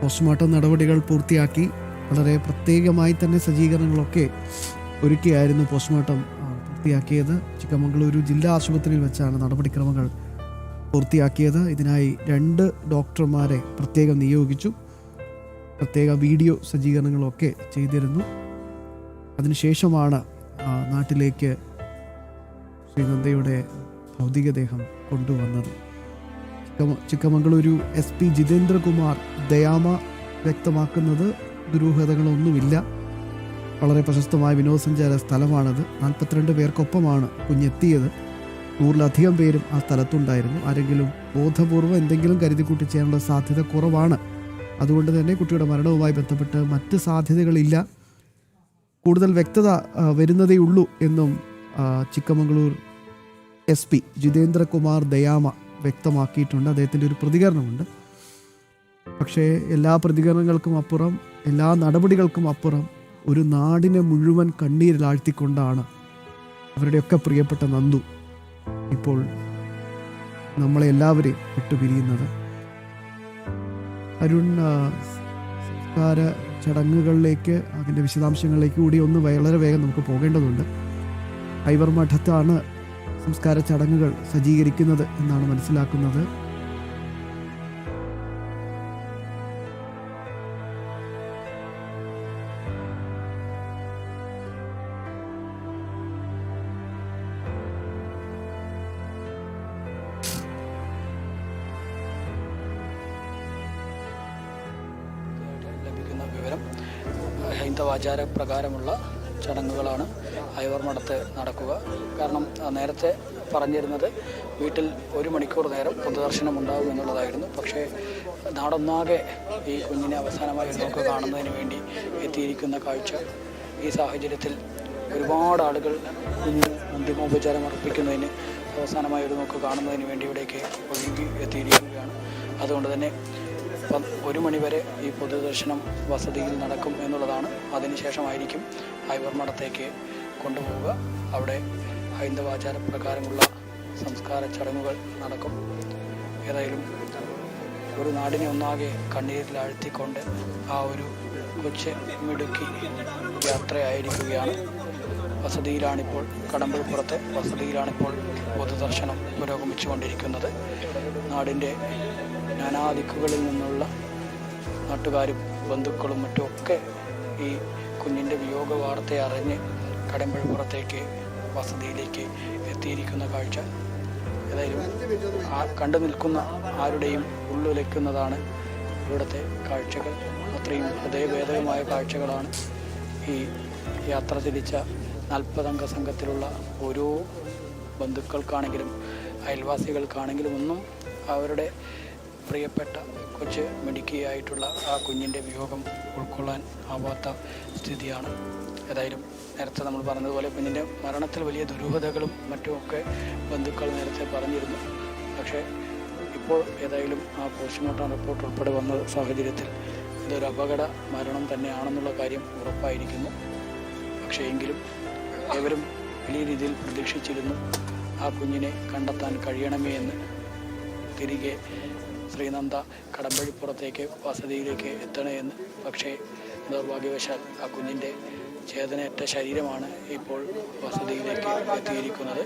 പോസ്റ്റ്മോർട്ടം നടപടികൾ പൂർത്തിയാക്കി വളരെ പ്രത്യേകമായി തന്നെ സജ്ജീകരണങ്ങളൊക്കെ ഒരുക്കിയായിരുന്നു പോസ്റ്റ്മോർട്ടം പൂർത്തിയാക്കിയത്. ചിക്കമംഗളൂരു ജില്ലാ ആശുപത്രിയിൽ വെച്ചാണ് നടപടിക്രമങ്ങൾ പൂർത്തിയാക്കിയത്. ഇതിനായി 2 ഡോക്ടർമാരെ പ്രത്യേകം നിയോഗിച്ചു. പ്രത്യേക വീഡിയോ സജ്ജീകരണങ്ങളൊക്കെ ചെയ്തിരുന്നു. അതിനുശേഷമാണ് നാട്ടിലേക്ക് ശ്രീനന്ദയുടെ ഭൗതികദേഹം കൊണ്ടുവന്നത്. ചിക്കമംഗളൂരു SP ജിതേന്ദ്രകുമാർ ദയാമ വ്യക്തമാക്കുന്നത് ദുരൂഹതകളൊന്നുമില്ല. വളരെ പ്രശസ്തമായ വിനോദസഞ്ചാര സ്ഥലമാണത്. 42 പേർക്കൊപ്പമാണ് കുഞ്ഞെത്തിയത്. 100-ലധികം പേരും ആ സ്ഥലത്തുണ്ടായിരുന്നു. ആരെങ്കിലും ബോധപൂർവ്വം എന്തെങ്കിലും കരുതിക്കൂട്ടി ചെയ്യാനുള്ള സാധ്യത കുറവാണ്. അതുകൊണ്ട് തന്നെ കുട്ടിയുടെ മരണവുമായി ബന്ധപ്പെട്ട് മറ്റ് സാധ്യതകളില്ല. കൂടുതൽ വ്യക്തത വരുന്നതേ ഉള്ളൂ എന്നും ചിക്കമംഗളൂർ SP ജിതേന്ദ്രകുമാർ ദയാമ വ്യക്തമാക്കിയിട്ടുണ്ട്. അദ്ദേഹത്തിൻ്റെ ഒരു പ്രതികരണമുണ്ട്. പക്ഷേ എല്ലാ പ്രതികരണങ്ങൾക്കും അപ്പുറം, എല്ലാ നടപടികൾക്കും അപ്പുറം ഒരു നാടിനെ മുഴുവൻ കണ്ണീരിലാഴ്ത്തിക്കൊണ്ടാണ് അവരുടെയൊക്കെ പ്രിയപ്പെട്ട നന്ദു ഇപ്പോൾ നമ്മളെ എല്ലാവരെയും വിട്ടുപിരിയുന്നത്. അരുൺ, സംസ്കാര ചടങ്ങുകളിലേക്ക്, അതിൻ്റെ വിശദാംശങ്ങളിലേക്ക് കൂടി ഒന്ന് വളരെ വേഗം നമുക്ക് പോകേണ്ടതുണ്ട്. ഐവർ മഠത്താണ് സംസ്കാര ചടങ്ങുകൾ സജ്ജീകരിക്കുന്നത് എന്നാണ് മനസ്സിലാക്കുന്നത്. ലഭിക്കുന്ന വിവരം ഹൈന്ദവാചാര പ്രകാരമുള്ള ചടങ്ങുകളാണ് ഐവർ മഠത്ത് നടക്കുക. കാരണം നേരത്തെ പറഞ്ഞിരുന്നത് വീട്ടിൽ 1 മണിക്കൂർ നേരം പൊതുദർശനം ഉണ്ടാകും എന്നുള്ളതായിരുന്നു. പക്ഷേ നാടൊന്നാകെ ഈ കുഞ്ഞിനെ അവസാനമായി നോക്ക് കാണുന്നതിന് വേണ്ടി എത്തിയിരിക്കുന്ന കാഴ്ച, ഈ സാഹചര്യത്തിൽ ഒരുപാട് ആളുകൾ കുഞ്ഞിന് അന്തിമോപചാരം അർപ്പിക്കുന്നതിന്, അവസാനമായി ഒരു നോക്ക് കാണുന്നതിന് വേണ്ടി ഇവിടേക്ക് ഒഴുകി എത്തിയിരിക്കുകയാണ്. അതുകൊണ്ട് തന്നെ 1 മണിവരെ ഈ പൊതുദർശനം വസതിയിൽ നടക്കും എന്നുള്ളതാണ്. അതിനുശേഷമായിരിക്കും ഐവർ മഠത്തേക്ക് കൊണ്ടുപോവുക. അവിടെ ഹൈന്ദവാചാരപ്രകാരമുള്ള സംസ്കാര ചടങ്ങുകൾ നടക്കും. ഏതായാലും ഒരു നാടിനെ ഒന്നാകെ കണ്ണീരിലാഴ്ത്തിക്കൊണ്ട് ആ ഒരു കൊച്ചു മിടുക്കി യാത്രയായിരിക്കുകയാണ്. വസതിയിലാണിപ്പോൾ, കടമ്പഴിപ്പുറത്തെ വസതിയിലാണിപ്പോൾ പൊതുദർശനം പുരോഗമിച്ചുകൊണ്ടിരിക്കുന്നത്. നാടിൻ്റെ നാനാദിക്കുകളിൽ നിന്നുള്ള നാട്ടുകാരും ബന്ധുക്കളും മറ്റുമൊക്കെ ഈ കുഞ്ഞിൻ്റെ വിയോഗ വാർത്ത അറിഞ്ഞ് കടമ്പഴിപ്പുറത്തേക്ക് വസതിയിലേക്ക് എത്തിയിരിക്കുന്ന കാഴ്ച ഏതായാലും കണ്ടു നിൽക്കുന്ന ആരുടെയും ഉള്ളുലയ്ക്കുന്നതാണ് ഇവിടുത്തെ കാഴ്ചകൾ. അത്രയും ഹൃദയഭേദകമായ കാഴ്ചകളാണ് ഈ യാത്ര തിരിച്ച 40 അംഗ സംഘത്തിലുള്ള ഓരോ ബന്ധുക്കൾക്കാണെങ്കിലും അയൽവാസികൾക്കാണെങ്കിലും ഒന്നും അവരുടെ പ്രിയപ്പെട്ട കൊച്ചു മിടുക്കിയായിട്ടുള്ള ആ കുഞ്ഞിൻ്റെ വിയോഗം ഉൾക്കൊള്ളാൻ ആവാത്ത സ്ഥിതിയാണ്. ഏതായാലും നേരത്തെ നമ്മൾ പറഞ്ഞതുപോലെ കുഞ്ഞിൻ്റെ മരണത്തിൽ വലിയ ദുരൂഹതകളും മറ്റുമൊക്കെ ബന്ധുക്കൾ നേരത്തെ പറഞ്ഞിരുന്നു. പക്ഷേ ഇപ്പോൾ ഏതായാലും ആ പോസ്റ്റ്മോർട്ടം റിപ്പോർട്ട് ഉൾപ്പെടെ വന്ന സാഹചര്യത്തിൽ ഇതൊരു അപകട മരണം തന്നെയാണെന്നുള്ള കാര്യം ഉറപ്പായിരിക്കുന്നു. പക്ഷേ എങ്കിലും ഏവരും വലിയ രീതിയിൽ പ്രതീക്ഷിച്ചിരുന്നു ആ കുഞ്ഞിനെ കണ്ടെത്താൻ കഴിയണമേ എന്ന്. തിരികെ ശ്രീനന്ദ കടമ്പഴിപ്പുറത്തേക്ക് വസതിയിലേക്ക് എത്തണമെന്ന്. പക്ഷേ ദൗർഭാഗ്യവശാൽ ആ കുഞ്ഞിൻ്റെ ചേതനയറ്റ ശരീരമാണ് ഇപ്പോൾ വസതിയിലേക്ക് എത്തിയിരിക്കുന്നത്.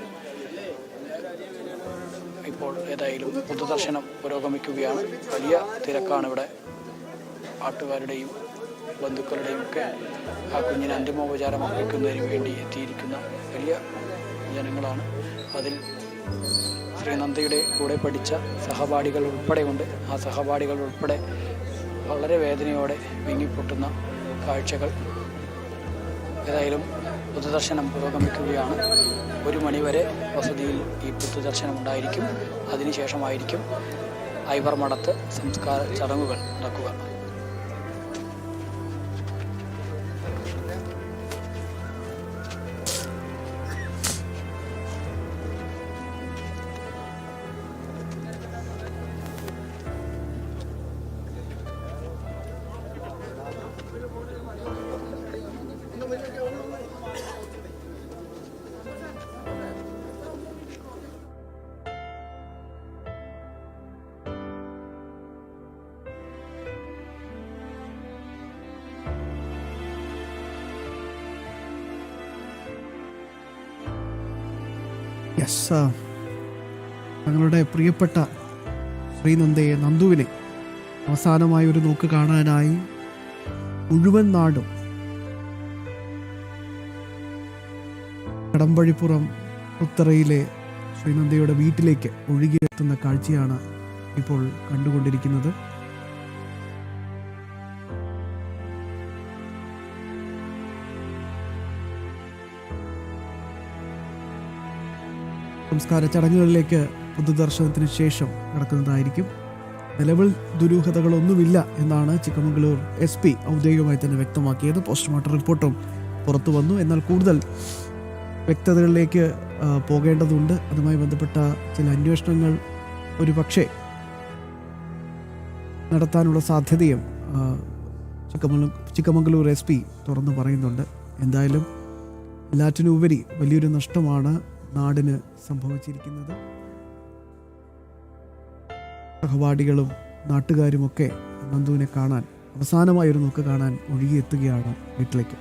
ഇപ്പോൾ ഏതായാലും പൊതുദർശനം പുരോഗമിക്കുകയാണ്. വലിയ തിരക്കാണ് ഇവിടെ. നാട്ടുകാരുടെയും ബന്ധുക്കളുടെയും ഒക്കെ ആ കുഞ്ഞിന് അന്തിമോപചാരം അർപ്പിക്കുന്നതിന് വേണ്ടി എത്തിയിരിക്കുന്ന വലിയ ജനങ്ങളാണ്. അതിൽ ശ്രീനന്ദയുടെ കൂടെ പഠിച്ച സഹപാഠികൾ ഉൾപ്പെടെ ഉണ്ട്. ആ സഹപാഠികൾ ഉൾപ്പെടെ വളരെ വേദനയോടെ വിങ്ങിപ്പൊട്ടുന്ന കാഴ്ചകൾ. ഏതായാലും പൊതുദർശനം പുരോഗമിക്കുകയാണ്. 1 മണിവരെ വസതിയിൽ ഈ പൊതുദർശനം ഉണ്ടായിരിക്കും. അതിനുശേഷമായിരിക്കും ഐവർ മഠത്ത് സംസ്കാര ചടങ്ങുകൾ നടക്കുക. തങ്ങളുടെ പ്രിയപ്പെട്ട ശ്രീനന്ദയെ, നന്ദുവിനെ അവസാനമായി ഒരു നോക്ക് കാണാനായി മുഴുവൻ നാടും കടമ്പഴിപ്പുറം ഉത്തറയിലെ ശ്രീനന്ദയുടെ വീട്ടിലേക്ക് ഒഴുകിയെത്തുന്ന കാഴ്ചയാണ് ഇപ്പോൾ കണ്ടുകൊണ്ടിരിക്കുന്നത്. സംസ്കാര ചടങ്ങുകളിലേക്ക് പൊതുദർശനത്തിന് ശേഷം നടക്കുന്നതായിരിക്കും. നിലവിൽ ദുരൂഹതകളൊന്നുമില്ല എന്നാണ് ചിക്കമംഗളൂർ SP ഔദ്യോഗികമായി തന്നെ വ്യക്തമാക്കിയത്. പോസ്റ്റ്മോർട്ടം റിപ്പോർട്ടും പുറത്തു വന്നു. എന്നാൽ കൂടുതൽ വ്യക്തതകളിലേക്ക് പോകേണ്ടതുണ്ട്. അതുമായി ബന്ധപ്പെട്ട ചില അന്വേഷണങ്ങൾ ഒരു പക്ഷേ നടത്താനുള്ള സാധ്യതയും ചിക്കമംഗളൂർ SP തുറന്നു പറയുന്നുണ്ട്. എന്തായാലും എല്ലാറ്റിനുപരി വലിയൊരു നഷ്ടമാണ് നാടിന് സംഭവിച്ചിരിക്കുന്നത്. സഹപാഠികളും നാട്ടുകാരുമൊക്കെ നന്ദുവിനെ കാണാൻ, അവസാനമായൊരു നോക്ക് കാണാൻ ഒഴുകിയെത്തുകയാണ് വീട്ടിലേക്ക്.